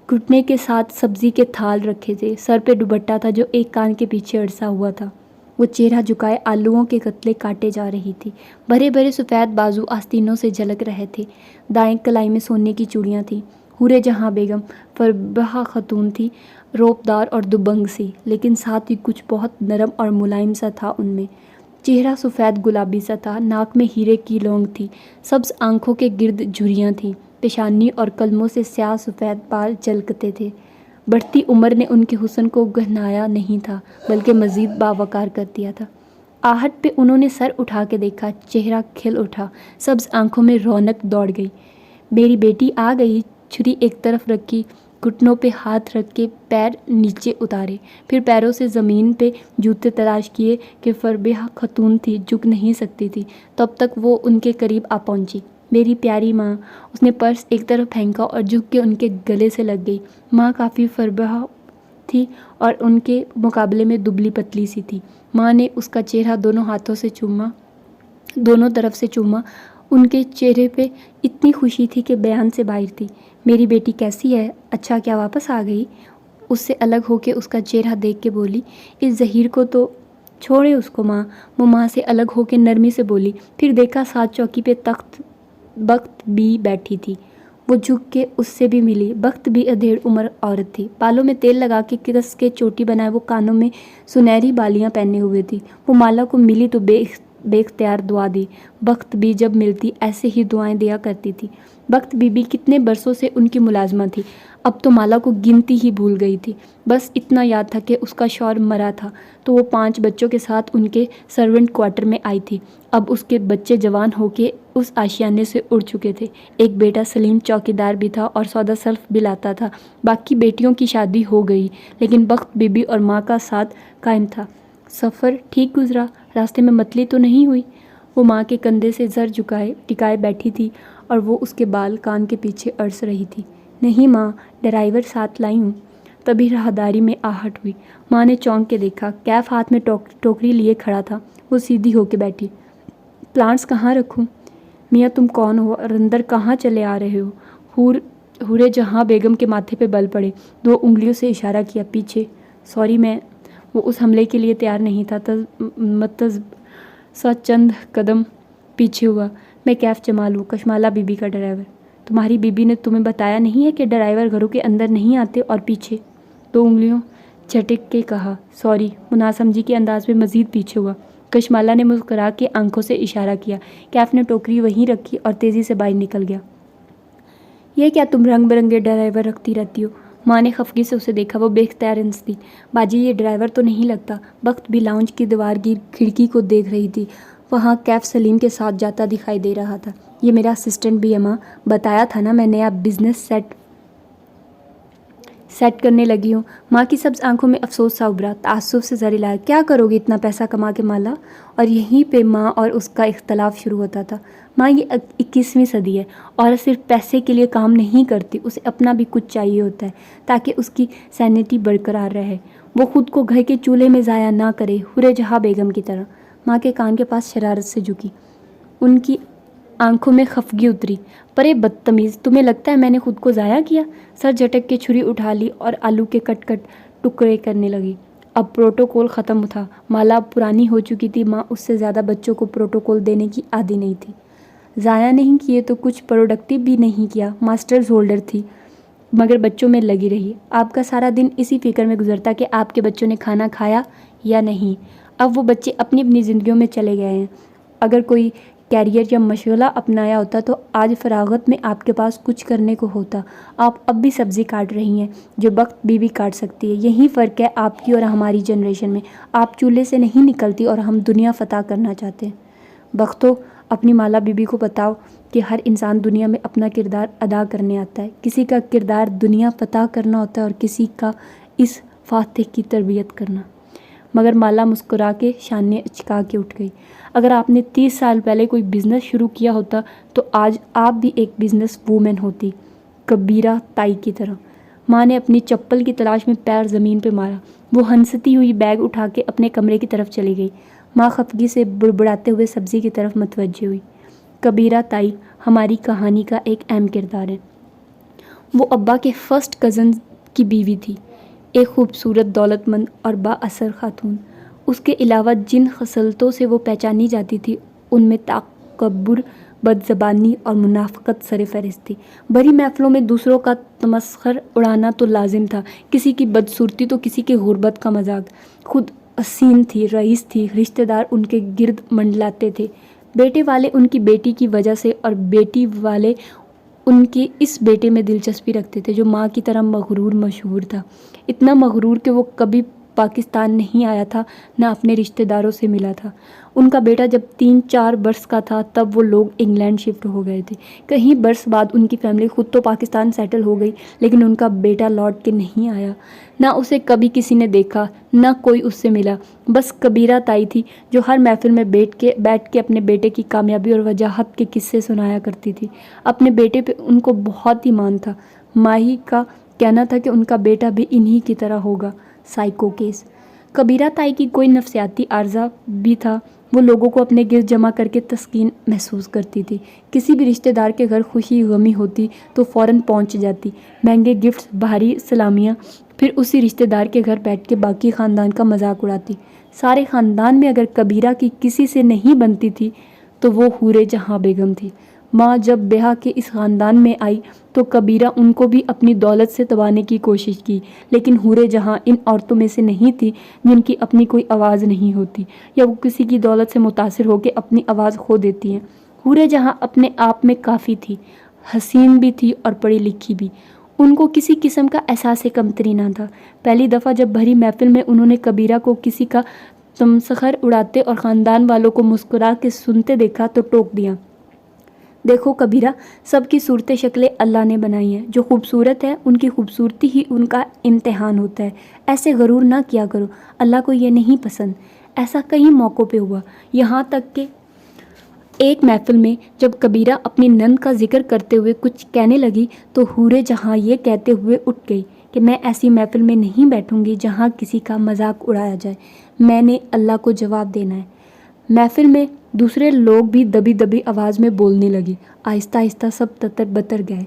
گھٹنے کے ساتھ سبزی کے تھال رکھے تھے، سر پہ دوپٹہ تھا جو ایک کان کے پیچھے اڑسا ہوا تھا۔ وہ چہرہ جھکائے آلوؤں کے قطلے کاٹے جا رہی تھی۔ بھرے بھرے سفید بازو آستینوں سے جھلک رہے تھے، دائیں کلائی میں سونے کی چوڑیاں تھیں۔ حورِ جہاں بیگم فربہ خاتون تھی، روپدار اور دبنگ سی، لیکن ساتھ ہی کچھ بہت نرم اور ملائم سا تھا ان میں۔ چہرہ سفید گلابی سا تھا، ناک میں ہیرے کی لونگ تھی، سبز آنکھوں کے گرد جھریاں تھیں، پیشانی اور قلموں سے سیاہ سفید بال جھلکتے تھے۔ بڑھتی عمر نے ان کے حسن کو گہنایا نہیں تھا، بلکہ مزید باوقار کر دیا تھا۔ آہٹ پہ انہوں نے سر اٹھا کے دیکھا، چہرہ کھل اٹھا، سبز آنکھوں میں رونق دوڑ گئی۔ میری بیٹی آ گئی۔ چھری ایک طرف رکھی، گھٹنوں پہ ہاتھ رکھ کے پیر نیچے اتارے، پھر پیروں سے زمین پہ جوتے تلاش کیے کہ فربہ خاتون تھی، جھک نہیں سکتی تھی۔ تب تک وہ ان کے قریب آ پہنچی۔ میری پیاری ماں، اس نے پرس ایک طرف پھینکا اور جھک کے ان کے گلے سے لگ گئی۔ ماں کافی فربہ تھی اور ان کے مقابلے میں دبلی پتلی سی تھی۔ ماں نے اس کا چہرہ دونوں ہاتھوں سے چوما، دونوں طرف سے چوما۔ ان کے چہرے پہ اتنی خوشی تھی کہ بیان سے باہر تھی۔ میری بیٹی کیسی ہے؟ اچھا، کیا واپس آ گئی؟ اس سے الگ ہو کے اس کا چہرہ دیکھ کے بولی۔ اس ظہیر کو تو چھوڑے اس کو ماں۔ وہ ماں سے الگ ہو کے نرمی سے بولی۔ پھر دیکھا ساتھ چوکی پہ بخت بھی بیٹھی تھی۔ وہ جھک کے اس سے بھی ملی۔ بخت بھی ادھیڑ عمر عورت تھی، بالوں میں تیل لگا کے کس کے چوٹی بنائے، وہ کانوں میں سنہری بالیاں پہنے ہوئے تھی۔ وہ مالا کو ملی تو بے اختیار دعا دی۔ بخت بھی جب ملتی ایسے ہی دعائیں دیا کرتی تھی۔ بخت بی بی کتنے برسوں سے ان کی ملازمہ تھی، اب تو مالا کو گنتی ہی بھول گئی تھی۔ بس اتنا یاد تھا کہ اس کا شوہر مرا تھا تو وہ 5 بچوں کے ساتھ ان کے سرونٹ کوارٹر میں آئی تھی۔ اب اس کے بچے جوان ہو کے اس آشیانے سے اڑ چکے تھے۔ ایک بیٹا سلیم چوکیدار بھی تھا اور سودا سلف بھی لاتا تھا۔ باقی بیٹیوں کی شادی ہو گئی، لیکن بخت بی بی اور ماں کا ساتھ قائم تھا۔ سفر ٹھیک گزرا؟ راستے میں متلی تو نہیں ہوئی؟ وہ ماں کے کندھے سے سر ٹکائے بیٹھی تھی اور وہ اس کے بال کان کے پیچھے اڑس رہی تھی۔ نہیں ماں، ڈرائیور ساتھ لائی ہوں۔ تبھی راہداری میں آہٹ ہوئی۔ ماں نے چونک کے دیکھا، کیف ہاتھ میں ٹوکری لیے کھڑا تھا۔ وہ سیدھی ہو کے بیٹھی۔ پلانٹس کہاں رکھوں؟ میاں تم کون ہو اور اندر کہاں چلے آ رہے ہو؟ حورِ جہاں بیگم کے ماتھے پہ بل پڑے، 2 انگلیوں سے اشارہ کیا، پیچھے۔ سوری میں۔ وہ اس حملے کے لیے تیار نہیں تھا، متذب سا چند قدم پیچھے ہوا۔ میں کیف جمال ہوں، کشمالہ بی بی کا ڈرائیور۔ تمہاری بی بی نے تمہیں بتایا نہیں ہے کہ ڈرائیور گھروں کے اندر نہیں آتے؟ اور پیچھے 2 انگلیوں جھٹک کے کہا۔ سوری۔ وہ ناسمجھی کے انداز میں مزید پیچھے ہوا۔ کشمالہ نے مسکرا کے آنکھوں سے اشارہ کیا۔ کیف نے ٹوکری وہیں رکھی اور تیزی سے باہر نکل گیا۔ یہ کیا تم رنگ برنگے ڈرائیور رکھتی رہتی ہو؟ ماں نے خفگی سے اسے دیکھا۔ وہ بے اختیار ہنس دی۔ باجی یہ ڈرائیور تو نہیں لگتا۔ بخت بھی لاؤنج کی دیوار کی کھڑکی کو دیکھ رہی تھی۔ وہاں کیف سلیم کے ساتھ جاتا دکھائی دے رہا تھا۔ یہ میرا اسسٹنٹ بھی ہے ماں، بتایا تھا نا میں نیا بزنس سیٹ کرنے لگی ہوں۔ ماں کی سبز آنکھوں میں افسوس سا ابھرا، تعصب سے زر لایا۔ کیا کرو گی اتنا پیسہ کما کے مالا؟ اور یہیں پہ ماں اور اس کا اختلاف شروع ہوتا تھا۔ ماں یہ 21ویں صدی ہے، عورت صرف پیسے کے لیے کام نہیں کرتی، اسے اپنا بھی کچھ چاہیے ہوتا ہے تاکہ اس کی سینٹی برقرار رہے، وہ خود کو گھر کے چولہے میں ضائع نہ کرے، حورِ جہاں بیگم کی طرح۔ ماں کے کان کے پاس شرارت سے جھکی، ان کی آنکھوں میں خفگی اتری۔ پر اے بدتمیز، تمہیں لگتا ہے میں نے خود کو ضائع کیا؟ سر جھٹک کے چھری اٹھا لی اور آلو کے کٹ کٹ ٹکڑے کرنے لگی۔ اب پروٹوکول ختم تھا۔ مالا اب پرانی ہو چکی تھی، ماں اس سے زیادہ بچوں کو پروٹوکول دینے کی عادی نہیں تھی۔ ضائع نہیں کیے تو کچھ پروڈکٹیو بھی نہیں کیا، ماسٹرز ہولڈر تھی مگر بچوں میں لگی رہی۔ آپ کا سارا دن اسی فکر میں گزرتا کہ آپ کے بچوں نے کھانا کھایا یا نہیں۔ اب وہ بچے اپنی اپنی زندگیوں میں چلے گئے ہیں۔ اگر کوئی کیریئر یا مشغلہ اپنایا ہوتا تو آج فراغت میں آپ کے پاس کچھ کرنے کو ہوتا۔ آپ اب بھی سبزی کاٹ رہی ہیں جو وقت بیوی کاٹ سکتی ہے۔ یہی فرق ہے آپ کی اور ہماری جنریشن میں۔ آپ چولہے سے نہیں نکلتی اور ہم دنیا فتح کرنا چاہتے ہیں۔ بختو، اپنی مالا بیوی کو بتاؤ کہ ہر انسان دنیا میں اپنا کردار ادا کرنے آتا ہے۔ کسی کا کردار دنیا فتح کرنا ہوتا ہے اور کسی کا اس فاتح کی تربیت کرنا۔ مگر مالا مسکرا کے شانے اچکا کے اٹھ گئی۔ اگر آپ نے 30 سال پہلے کوئی بزنس شروع کیا ہوتا تو آج آپ بھی ایک بزنس وومن ہوتی، کبیرہ تائی کی طرح۔ ماں نے اپنی چپل کی تلاش میں پیر زمین پہ مارا۔ وہ ہنستی ہوئی بیگ اٹھا کے اپنے کمرے کی طرف چلی گئی۔ ماں خفگی سے بڑبڑاتے ہوئے سبزی کی طرف متوجہ ہوئی۔ کبیرہ تائی ہماری کہانی کا ایک اہم کردار ہے۔ وہ ابا کے فرسٹ کزن کی بیوی تھی، ایک خوبصورت، دولت مند اور با اثر خاتون۔ اس کے علاوہ جن خصلتوں سے وہ پہچانی جاتی تھی ان میں تکبر، بدزبانی اور منافقت سر فہرست تھی۔ بڑی محفلوں میں دوسروں کا تمسخر اڑانا تو لازم تھا، کسی کی بدصورتی تو کسی کی غربت کا مذاق۔ خود حسین تھی، رئیس تھی، رشتہ دار ان کے گرد منڈلاتے تھے، بیٹے والے ان کی بیٹی کی وجہ سے اور بیٹی والے ان کے اس بیٹے میں دلچسپی رکھتے تھے جو ماں کی طرح مغرور مشہور تھا، اتنا مغرور کہ وہ کبھی پاکستان نہیں آیا تھا، نہ اپنے رشتہ داروں سے ملا تھا۔ ان کا بیٹا جب 3-4 برس کا تھا تب وہ لوگ انگلینڈ شفٹ ہو گئے تھے۔ کئی برس بعد ان کی فیملی خود تو پاکستان سیٹل ہو گئی، لیکن ان کا بیٹا لوٹ کے نہیں آیا۔ نہ اسے کبھی کسی نے دیکھا، نہ کوئی اس سے ملا۔ بس کبیرہ تائی تھی جو ہر محفل میں بیٹھ کے اپنے بیٹے کی کامیابی اور وجاہت کے قصے سنایا کرتی تھی۔ اپنے بیٹے پہ ان کو بہت ہی مان تھا۔ ماہی کا کہنا تھا کہ ان کا بیٹا بھی انہی کی طرح ہوگا، سائیکو کیس۔ کبیرہ تائی کی کوئی نفسیاتی عارضہ بھی تھا، وہ لوگوں کو اپنے گرد جمع کر کے تسکین محسوس کرتی تھی۔ کسی بھی رشتہ دار کے گھر خوشی غمی ہوتی تو فوراً پہنچ جاتی، مہنگے گفٹس، بھاری سلامیاں، پھر اسی رشتہ دار کے گھر بیٹھ کے باقی خاندان کا مذاق اڑاتی۔ سارے خاندان میں اگر کبیرہ کی کسی سے نہیں بنتی تھی تو وہ حورِ جہاں بیگم تھی۔ ماں جب بیاہ کے اس خاندان میں آئی تو کبیرہ ان کو بھی اپنی دولت سے دبانے کی کوشش کی، لیکن حورِ جہاں ان عورتوں میں سے نہیں تھی جن کی اپنی کوئی آواز نہیں ہوتی یا وہ کسی کی دولت سے متاثر ہو کے اپنی آواز کھو دیتی ہیں۔ حورِ جہاں اپنے آپ میں کافی تھی، حسین بھی تھی اور پڑھی لکھی بھی۔ ان کو کسی قسم کا احساس کمتری نہ تھا۔ پہلی دفعہ جب بھری محفل میں انہوں نے کبیرہ کو کسی کا تمسخر اڑاتے اور خاندان والوں کو مسکرا کے سنتے دیکھا تو ٹوک دیا، دیکھو کبیرہ، سب کی صورتیں شکلیں اللہ نے بنائی ہیں، جو خوبصورت ہے ان کی خوبصورتی ہی ان کا امتحان ہوتا ہے، ایسے غرور نہ کیا کرو، اللہ کو یہ نہیں پسند۔ ایسا کئی موقعوں پہ ہوا، یہاں تک کہ ایک محفل میں جب کبیرہ اپنی نند کا ذکر کرتے ہوئے کچھ کہنے لگی تو حورِ جہاں یہ کہتے ہوئے اٹھ گئی کہ میں ایسی محفل میں نہیں بیٹھوں گی جہاں کسی کا مذاق اڑایا جائے، میں نے اللہ کو جواب دینا ہے۔ محفل میں دوسرے لوگ بھی دبی دبی آواز میں بولنے لگے، آہستہ آہستہ سب تتر بتر گئے۔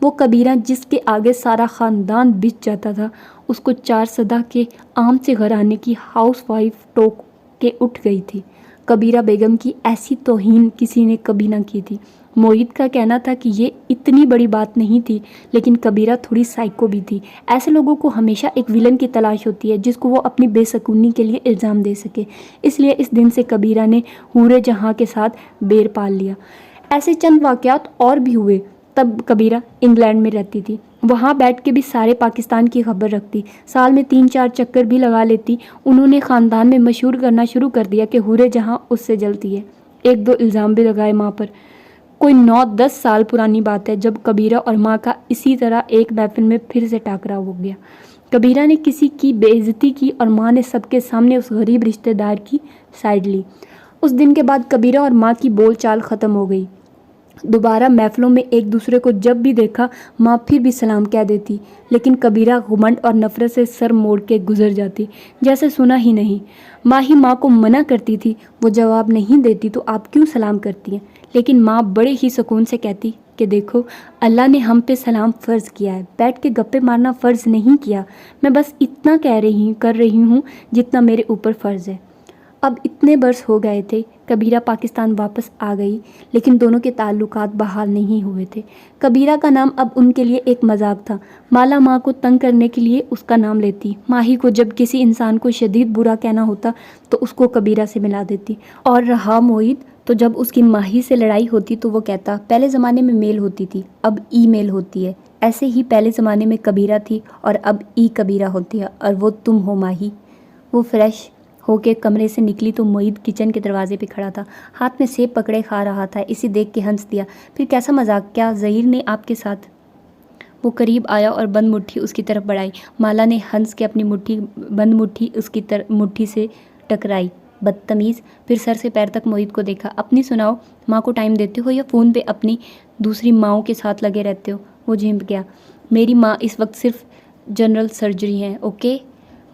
وہ کبیرہ جس کے آگے سارا خاندان بچ جاتا تھا، اس کو 4 صدا کے عام سے گھرانے کی ہاؤس وائف ٹوک کے اٹھ گئی تھی۔ کبیرہ بیگم کی ایسی توہین کسی نے کبھی نہ کی تھی۔ موعد کا کہنا تھا کہ یہ اتنی بڑی بات نہیں تھی، لیکن کبیرہ تھوڑی سائیکو بھی تھی۔ ایسے لوگوں کو ہمیشہ ایک ویلن کی تلاش ہوتی ہے جس کو وہ اپنی بے سکونی کے لیے الزام دے سکے، اس لیے اس دن سے کبیرہ نے حورِ جہاں کے ساتھ بیر پال لیا۔ ایسے چند واقعات اور بھی ہوئے۔ تب کبیرہ انگلینڈ میں رہتی تھی، وہاں بیٹھ کے بھی سارے پاکستان کی خبر رکھتی، سال میں 3-4 چکر بھی لگا لیتی۔ انہوں نے خاندان میں مشہور کرنا شروع کر دیا کہ حورِ جہاں اس سے جلتی ہے۔ 1-2 الزام بھی لگائے ماں پر۔ کوئی 9-10 سال پرانی بات ہے جب کبیرہ اور ماں کا اسی طرح ایک محفل میں پھر سے ٹاکرا ہو گیا۔ کبیرہ نے کسی کی بے عزتی کی اور ماں نے سب کے سامنے اس غریب رشتہ دار کی سائیڈ لی۔ اس دن کے بعد کبیرہ اور ماں کی بول چال ختم ہو گئی۔ دوبارہ محفلوں میں ایک دوسرے کو جب بھی دیکھا ماں پھر بھی سلام کہہ دیتی، لیکن کبیرہ گھمنڈ اور نفرت سے سر موڑ کے گزر جاتی، جیسے سنا ہی نہیں۔ ماں ہی ماں کو منع کرتی تھی، وہ جواب نہیں دیتی تو آپ کیوں سلام کرتی ہیں؟ لیکن ماں بڑے ہی سکون سے کہتی کہ دیکھو، اللہ نے ہم پہ سلام فرض کیا ہے، بیٹھ کے گپے مارنا فرض نہیں کیا، میں بس اتنا کر رہی ہوں جتنا میرے اوپر فرض ہے۔ اب اتنے برس ہو گئے تھے، کبیرہ پاکستان واپس آ گئی، لیکن دونوں کے تعلقات بحال نہیں ہوئے تھے۔ کبیرہ کا نام اب ان کے لیے ایک مذاق تھا۔ مالا ماں کو تنگ کرنے کے لیے اس کا نام لیتی، ماہی کو جب کسی انسان کو شدید برا کہنا ہوتا تو اس کو کبیرہ سے ملا دیتی، اور رہا معید تو جب اس کی ماہی سے لڑائی ہوتی تو وہ کہتا پہلے زمانے میں میل ہوتی تھی، اب ای میل ہوتی ہے، ایسے ہی پہلے زمانے میں کبیرہ تھی اور اب ای کبیرہ ہوتی ہے، اور وہ تم ہو ماہی۔ وہ فریش ہو کے کمرے سے نکلی تو معید کچن کے دروازے پہ کھڑا تھا، ہاتھ میں سیب پکڑے کھا رہا تھا۔ اسے دیکھ کے ہنس دیا، پھر کیسا مذاق، کیا ظہیر نے آپ کے ساتھ؟ وہ قریب آیا اور بند مٹھی اس کی طرف بڑھائی۔ مالا نے ہنس کے اپنی بند مٹھی اس کی مٹھی سے ٹکرائی۔ بدتمیز۔ پھر سر سے پیر تک معید کو دیکھا۔ اپنی سناؤ، ماں کو ٹائم دیتے ہو یا فون پہ اپنی دوسری ماؤں کے ساتھ لگے رہتے ہو؟ وہ جھمک گیا۔ میری ماں اس وقت صرف جنرل سرجری ہیں، اوکے؟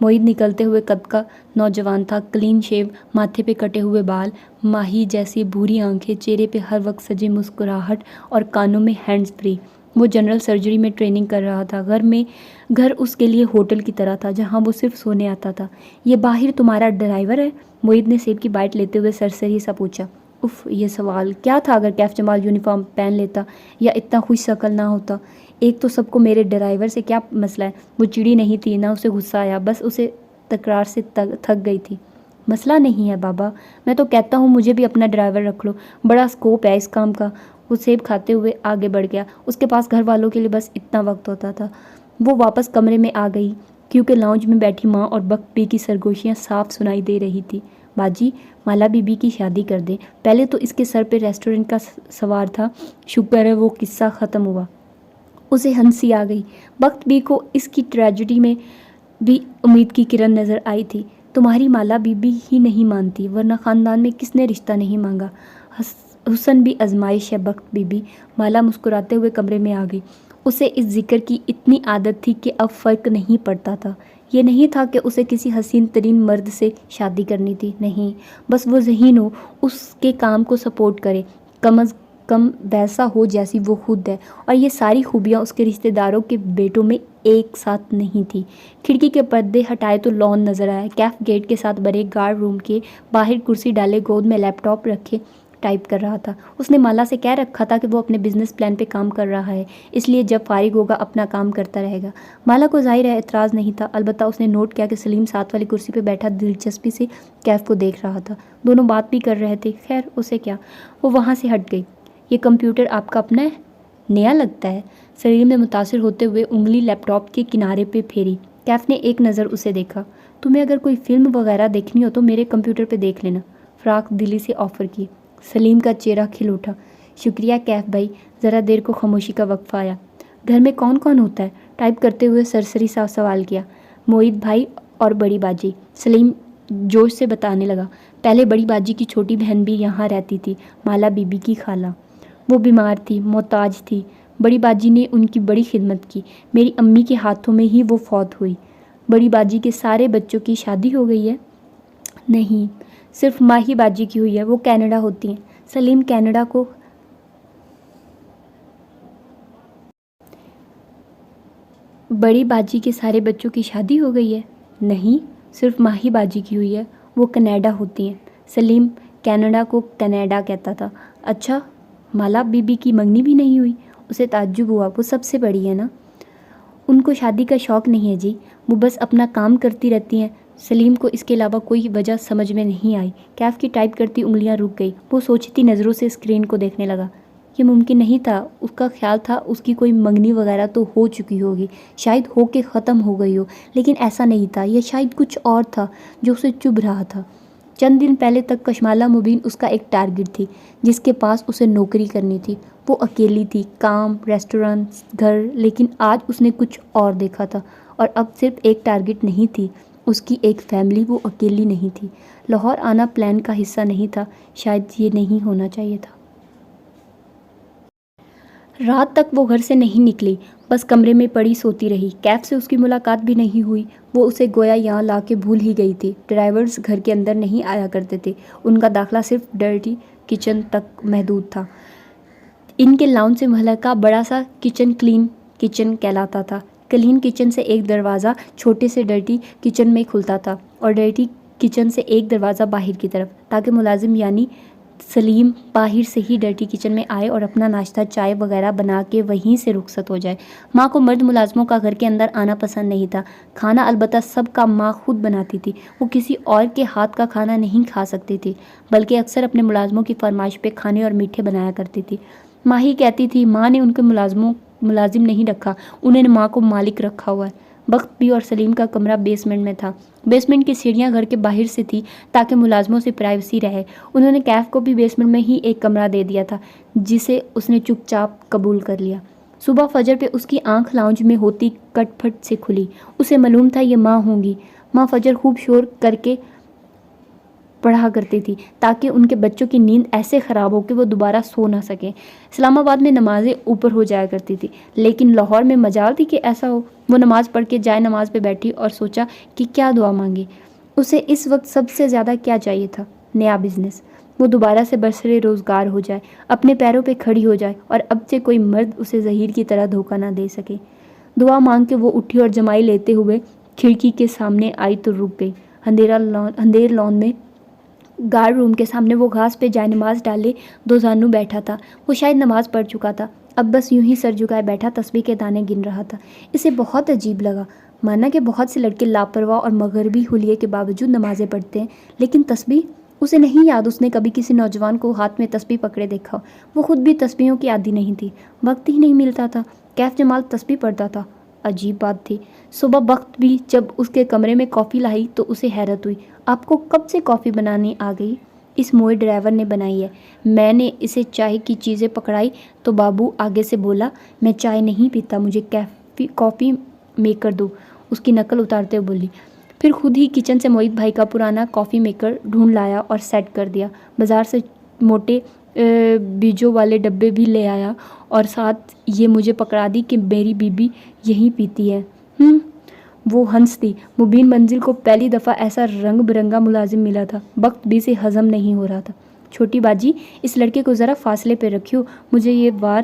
معید نکلتے ہوئے قد کا نوجوان تھا، کلین شیو، ماتھے پہ کٹے ہوئے بال، ماہی جیسی بھوری آنکھیں، چہرے پہ ہر وقت سجی مسکراہٹ اور کانوں میں ہینڈز فری۔ وہ جنرل سرجری میں ٹریننگ کر رہا تھا۔ گھر اس کے لیے ہوٹل کی طرح تھا جہاں وہ صرف سونے آتا تھا۔ یہ باہر تمہارا ڈرائیور ہے؟ معید نے سیب کی بائٹ لیتے ہوئے سرسری سا پوچھا۔ اف، یہ سوال کیا تھا؟ اگر کیف جمال یونیفارم پہن لیتا یا اتنا خوش شکل نہ ہوتا۔ ایک تو سب کو میرے ڈرائیور سے کیا مسئلہ ہے؟ وہ چڑی نہیں تھی، نہ اسے غصہ آیا، بس اسے تکرار سے تھک گئی تھی۔ مسئلہ نہیں ہے بابا، میں تو کہتا ہوں مجھے بھی اپنا ڈرائیور رکھ لو، بڑا اسکوپ ہے اس کام کا۔ وہ سیب کھاتے ہوئے آگے بڑھ گیا۔ اس کے پاس گھر والوں کے لیے بس اتنا وقت ہوتا تھا۔ وہ واپس کمرے میں آ گئی کیونکہ لاؤنج میں بیٹھی ماں اور بخت بی کی سرگوشیاں صاف سنائی دے رہی تھی۔ باجی، مالا بی بی کی شادی کر دیں، پہلے تو اس کے سر پہ ریسٹورنٹ کا سوار تھا، شکر ہے وہ قصہ ختم ہوا۔ اسے ہنسی آ گئی۔ بخت بی کو اس کی ٹریجڈی میں بھی امید کی کرن نظر آئی تھی۔ تمہاری مالا بی بی ہی نہیں مانتی، ورنہ خاندان میں کس نے رشتہ نہیں مانگا؟ حسن بھی آزمائش ہے بخت بی بی۔ مالا مسکراتے ہوئے کمرے میں آ گئی۔ اسے اس ذکر کی اتنی عادت تھی کہ اب فرق نہیں پڑتا تھا۔ یہ نہیں تھا کہ اسے کسی حسین ترین مرد سے شادی کرنی تھی، نہیں، بس وہ ذہین ہو، اس کے کام کو سپورٹ کرے، کم از کم ویسا ہو جیسی وہ خود ہے، اور یہ ساری خوبیاں اس کے رشتہ داروں کے بیٹوں میں ایک ساتھ نہیں تھی۔ کھڑکی کے پردے ہٹائے تو لان نظر آیا۔ کیف گیٹ کے ساتھ بنے گارڈ روم کے باہر کرسی ڈالے، گود میں لیپ ٹاپ رکھے ٹائپ کر رہا تھا۔ اس نے مالا سے کہہ رکھا تھا کہ وہ اپنے بزنس پلان پہ کام کر رہا ہے، اس لیے جب فارغ ہوگا اپنا کام کرتا رہے گا۔ مالا کو ظاہر ہے اعتراض نہیں تھا، البتہ اس نے نوٹ کیا کہ سلیم ساتھ والی کرسی پہ بیٹھا دلچسپی سے کیف کو دیکھ رہا تھا۔ دونوں بات بھی کر رہے تھے، خیر اسے کیا۔ وہ وہاں سے ہٹ گئی۔ یہ کمپیوٹر آپ کا اپنا ہے؟ نیا لگتا ہے۔ سلیم نے متاثر ہوتے ہوئے انگلی لیپ ٹاپ کے کنارے پہ پھیری۔ کیف نے ایک نظر اسے دیکھا۔ تمہیں اگر کوئی فلم وغیرہ دیکھنی ہو تو میرے کمپیوٹر پہ دیکھ لینا، فراق دلی سے آفر کی۔ سلیم کا چہرہ کھل اٹھا۔ شکریہ کیف بھائی۔ ذرا دیر کو خاموشی کا وقفہ آیا۔ گھر میں کون کون ہوتا ہے؟ ٹائپ کرتے ہوئے سرسری صاحب سوال کیا۔ معید بھائی اور بڑی باجی، سلیم جوش سے بتانے لگا۔ پہلے بڑی باجی کی چھوٹی بہن بھی یہاں رہتی تھی، مالا بی بی کی خالہ۔ وہ بیمار تھی، محتاج تھی، بڑی باجی نے ان کی بڑی خدمت کی، میری امی کے ہاتھوں میں ہی وہ فوت ہوئی۔ بڑی باجی کے سارے بچوں کی شادی ہو گئی ہے؟ نہیں، صرف ماہی باجی کی ہوئی ہے، وہ کینیڈا ہوتی ہیں۔ سلیم کینیڈا کو بڑی باجی کے سارے بچوں کی شادی ہو گئی ہے؟ نہیں، صرف ماہی باجی کی ہوئی ہے، وہ کینیڈا ہوتی ہیں۔ سلیم کینیڈا کو کینیڈا کہتا تھا۔ اچھا، مالا بی بی کی منگنی بھی نہیں ہوئی؟ اسے تعجب ہوا، وہ سب سے بڑی ہے نا؟ ان کو شادی کا شوق نہیں ہے جی، وہ بس اپنا کام کرتی رہتی ہیں۔ سلیم کو اس کے علاوہ کوئی وجہ سمجھ میں نہیں آئی۔ کیف کی ٹائپ کرتی انگلیاں رک گئی۔ وہ سوچتی نظروں سے اسکرین کو دیکھنے لگا۔ یہ ممکن نہیں تھا، اس کا خیال تھا اس کی کوئی منگنی وغیرہ تو ہو چکی ہوگی، شاید ہو کے ختم ہو گئی ہو، لیکن ایسا نہیں تھا، یہ شاید کچھ اور تھا جو اسے چبھ رہا تھا۔ چند دن پہلے تک کشمالہ مبین اس کا ایک ٹارگٹ تھی جس کے پاس اسے نوکری کرنی تھی۔ وہ اکیلی تھی، کام، ریسٹورانٹ، گھر، لیکن آج اس نے کچھ اور دیکھا تھا، اور اب صرف ایک ٹارگٹ نہیں تھی، اس کی ایک فیملی، وہ اکیلی نہیں تھی۔ لاہور آنا پلان کا حصہ نہیں تھا، شاید یہ نہیں ہونا چاہیے تھا۔ رات تک وہ گھر سے نہیں نکلی، بس کمرے میں پڑی سوتی رہی۔ کیف سے اس کی ملاقات بھی نہیں ہوئی، وہ اسے گویا یہاں لا کے بھول ہی گئی تھی۔ ڈرائیورز گھر کے اندر نہیں آیا کرتے تھے، ان کا داخلہ صرف ڈرٹی کچن تک محدود تھا۔ ان کے لاؤنج سے ملحقہ بڑا سا کچن کلین کچن کہلاتا تھا۔ کلین کچن سے ایک دروازہ چھوٹے سے ڈرٹی کچن میں کھلتا تھا اور ڈرٹی کچن سے ایک دروازہ باہر کی طرف، تاکہ ملازم یعنی سلیم باہر سے ہی ڈرٹی کچن میں آئے اور اپنا ناشتہ چائے وغیرہ بنا کے وہیں سے رخصت ہو جائے۔ ماں کو مرد ملازموں کا گھر کے اندر آنا پسند نہیں تھا۔ کھانا البتہ سب کا ماں خود بناتی تھی، وہ کسی اور کے ہاتھ کا کھانا نہیں کھا سکتی تھی، بلکہ اکثر اپنے ملازموں کی فرمائش پہ کھانے اور میٹھے بنایا کرتی تھی۔ ماں ہی کہتی تھی ماں نے ان کے ملازم نہیں رکھا، انہوں نے ماں کو مالک رکھا ہوا ہے۔ بخت بھی اور سلیم کا کمرہ بیسمنٹ میں تھا۔ بیسمنٹ کی سیڑھیاں گھر کے باہر سے تھی تاکہ ملازموں سے پرائیویسی رہے۔ انہوں نے کیف کو بھی بیسمنٹ میں ہی ایک کمرہ دے دیا تھا، جسے اس نے چپ چاپ قبول کر لیا۔ صبح فجر پہ اس کی آنکھ لاؤنج میں ہوتی کٹ پھٹ سے کھلی۔ اسے معلوم تھا یہ ماں ہوں گی۔ ماں فجر خوب شور کر کے پڑھا کرتی تھی تاکہ ان کے بچوں کی نیند ایسے خراب ہو کہ وہ دوبارہ سو نہ سکیں۔ اسلام آباد میں نمازیں اوپر ہو جایا کرتی تھی، لیکن لاہور میں مجال تھی کہ ایسا ہو۔ وہ نماز پڑھ کے جائے نماز پہ بیٹھی اور سوچا کہ کیا دعا مانگے۔ اسے اس وقت سب سے زیادہ کیا چاہیے تھا؟ نیا بزنس۔ وہ دوبارہ سے برسر روزگار ہو جائے، اپنے پیروں پہ کھڑی ہو جائے اور اب سے کوئی مرد اسے زہیر کی طرح دھوکہ نہ دے سکے۔ دعا مانگ کے وہ اٹھی اور جمائی لیتے ہوئے کھڑکی کے سامنے آئی تو رک گئی۔ اندھیر لان میں گارڈ روم کے سامنے وہ گھاس پہ جائے نماز ڈالے دو زانو بیٹھا تھا۔ وہ شاید نماز پڑھ چکا تھا، اب بس یوں ہی سر جھکائے بیٹھا تسبیح کے دانے گن رہا تھا۔ اسے بہت عجیب لگا، مانا کہ بہت سے لڑکے لاپرواہ اور مغربی حلیے کے باوجود نمازیں پڑھتے ہیں، لیکن تسبیح؟ اسے نہیں یاد اس نے کبھی کسی نوجوان کو ہاتھ میں تسبیح پکڑے دیکھا۔ وہ خود بھی تسبیحوں کی عادی نہیں تھی، وقت ہی نہیں ملتا تھا۔ کیف جمال تسبیح پڑھتا تھا، عجیب بات تھی۔ صبح وقت بھی جب اس کے کمرے میں کافی لائی تو اسے حیرت ہوئی۔ آپ کو کب سے کافی بنانی آ گئی؟ اس موئے ڈرائیور نے بنائی ہے۔ میں نے اسے چائے کی چیزیں پکڑائی تو بابو آگے سے بولا، میں چائے نہیں پیتا، مجھے کافی میکر دو۔ اس کی نقل اتارتے ہوئے بولی، پھر خود ہی کچن سے موہت بھائی کا پرانا کافی میکر ڈھونڈ لایا اور سیٹ کر دیا۔ بازار سے موٹے بیجوں والے ڈبے بھی لے آیا اور ساتھ یہ مجھے پکڑا دی کہ میری بیوی یہی پیتی ہے۔ وہ ہنس دی۔ مبین منزل کو پہلی دفعہ ایسا رنگ برنگا ملازم ملا تھا، وقت بھی سے ہضم نہیں ہو رہا تھا۔ چھوٹی باجی، اس لڑکے کو ذرا فاصلے پہ رکھیو، مجھے یہ وار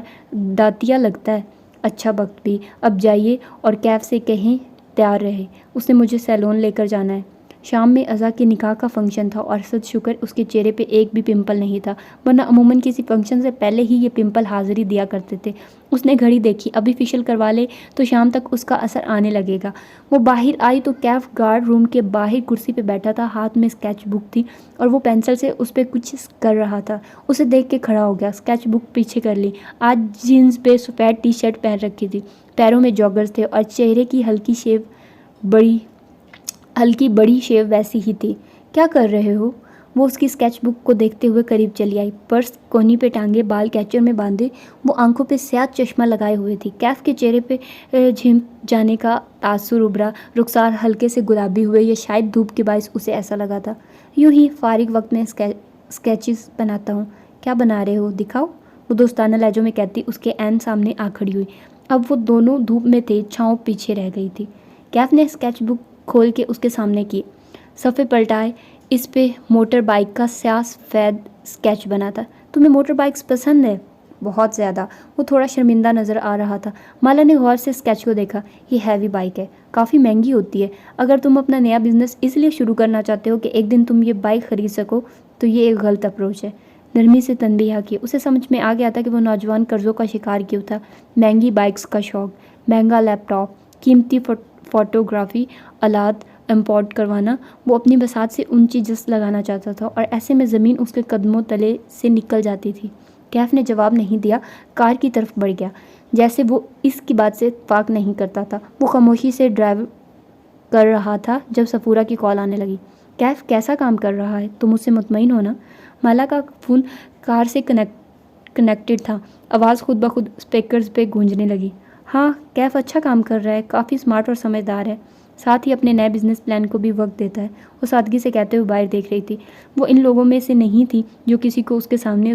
داتیا لگتا ہے۔ اچھا وقت بھی، اب جائیے اور کیف سے کہیں تیار رہے، اس نے مجھے سیلون لے کر جانا ہے۔ شام میں ازا کے نکاح کا فنکشن تھا اور سد شکر اس کے چہرے پہ ایک بھی پمپل نہیں تھا، ورنہ عموماً کسی فنکشن سے پہلے ہی یہ پمپل حاضری دیا کرتے تھے۔ اس نے گھڑی دیکھی، ابھی فیشل کروا لے تو شام تک اس کا اثر آنے لگے گا۔ وہ باہر آئی تو کیف گارڈ روم کے باہر کرسی پہ بیٹھا تھا، ہاتھ میں اسکیچ بک تھی اور وہ پینسل سے اس پہ کچھ کر رہا تھا۔ اسے دیکھ کے کھڑا ہو گیا، اسکیچ بک پیچھے کر لی۔ آج جینز پہ سفید ٹی شرٹ پہن رکھی تھی، پیروں میں جاگرز تھے اور چہرے کی ہلکی بڑی شیو ویسی ہی تھی۔ کیا کر رہے ہو؟ وہ اس کی اسکیچ بک کو دیکھتے ہوئے قریب چلی آئی، پرس کونی پہ ٹانگے، بال کیچر میں باندھے، وہ آنکھوں پہ سیاہ چشمہ لگائے ہوئے تھی۔ کیف کے چہرے پہ جھم جانے کا تاثر ابھرا، رخسار ہلکے سے گلابی ہوئے، یہ شاید دھوپ کے باعث اسے ایسا لگا تھا۔ یوں ہی فارغ وقت میں اسکیچز بناتا ہوں۔ کیا بنا رہے ہو؟ دکھاؤ، وہ دوستانہ لہجوں میں کہتی اس کے عین سامنے آ کھڑی ہوئی۔ اب وہ دونوں دھوپ میں تھے، چھاؤں پیچھے رہ گئی تھی۔ کیف نے اسکیچ بک کھول کے اس کے سامنے کی، صفحے پلٹائے، اس پہ موٹر بائک کا سیاہ سفید اسکیچ بنا تھا۔ تمہیں موٹر بائکس پسند ہے؟ بہت زیادہ۔ وہ تھوڑا شرمندہ نظر آ رہا تھا۔ مالا نے غور سے اسکیچ کو دیکھا، یہ ہیوی بائک ہے، کافی مہنگی ہوتی ہے۔ اگر تم اپنا نیا بزنس اس لیے شروع کرنا چاہتے ہو کہ ایک دن تم یہ بائک خرید سکو تو یہ ایک غلط اپروچ ہے۔ نرمی سے تنبیہ کی۔ اسے سمجھ میں آ گیا تھا کہ وہ نوجوان قرضوں کا شکار کیوں تھا۔ مہنگی بائکس کا شوق، مہنگا لیپ ٹاپ، قیمتی فوٹوگرافی آلات امپورٹ کروانا، وہ اپنی بساط سے اونچی جست لگانا چاہتا تھا اور ایسے میں زمین اس کے قدموں تلے سے نکل جاتی تھی۔ کیف نے جواب نہیں دیا، کار کی طرف بڑھ گیا، جیسے وہ اس کی بات سے اتفاق نہیں کرتا تھا۔ وہ خاموشی سے ڈرائیو کر رہا تھا جب صفورہ کی کال آنے لگی۔ کیف کیسا کام کر رہا ہے؟ تم اس سے مطمئن ہو نا؟ مالا کا فون کار سے کنیکٹڈ تھا، آواز خود بخود اسپیکرز پہ گونجنے لگی۔ ہاں، کیف اچھا کام کر رہا ہے، کافی اسمارٹ اور سمجھدار ہے، ساتھ ہی اپنے نئے بزنس پلان کو بھی وقت دیتا ہے، وہ سادگی سے کہتے ہوئے باہر دیکھ رہی تھی۔ وہ ان لوگوں میں سے نہیں تھی جو کسی کو اس کے سامنے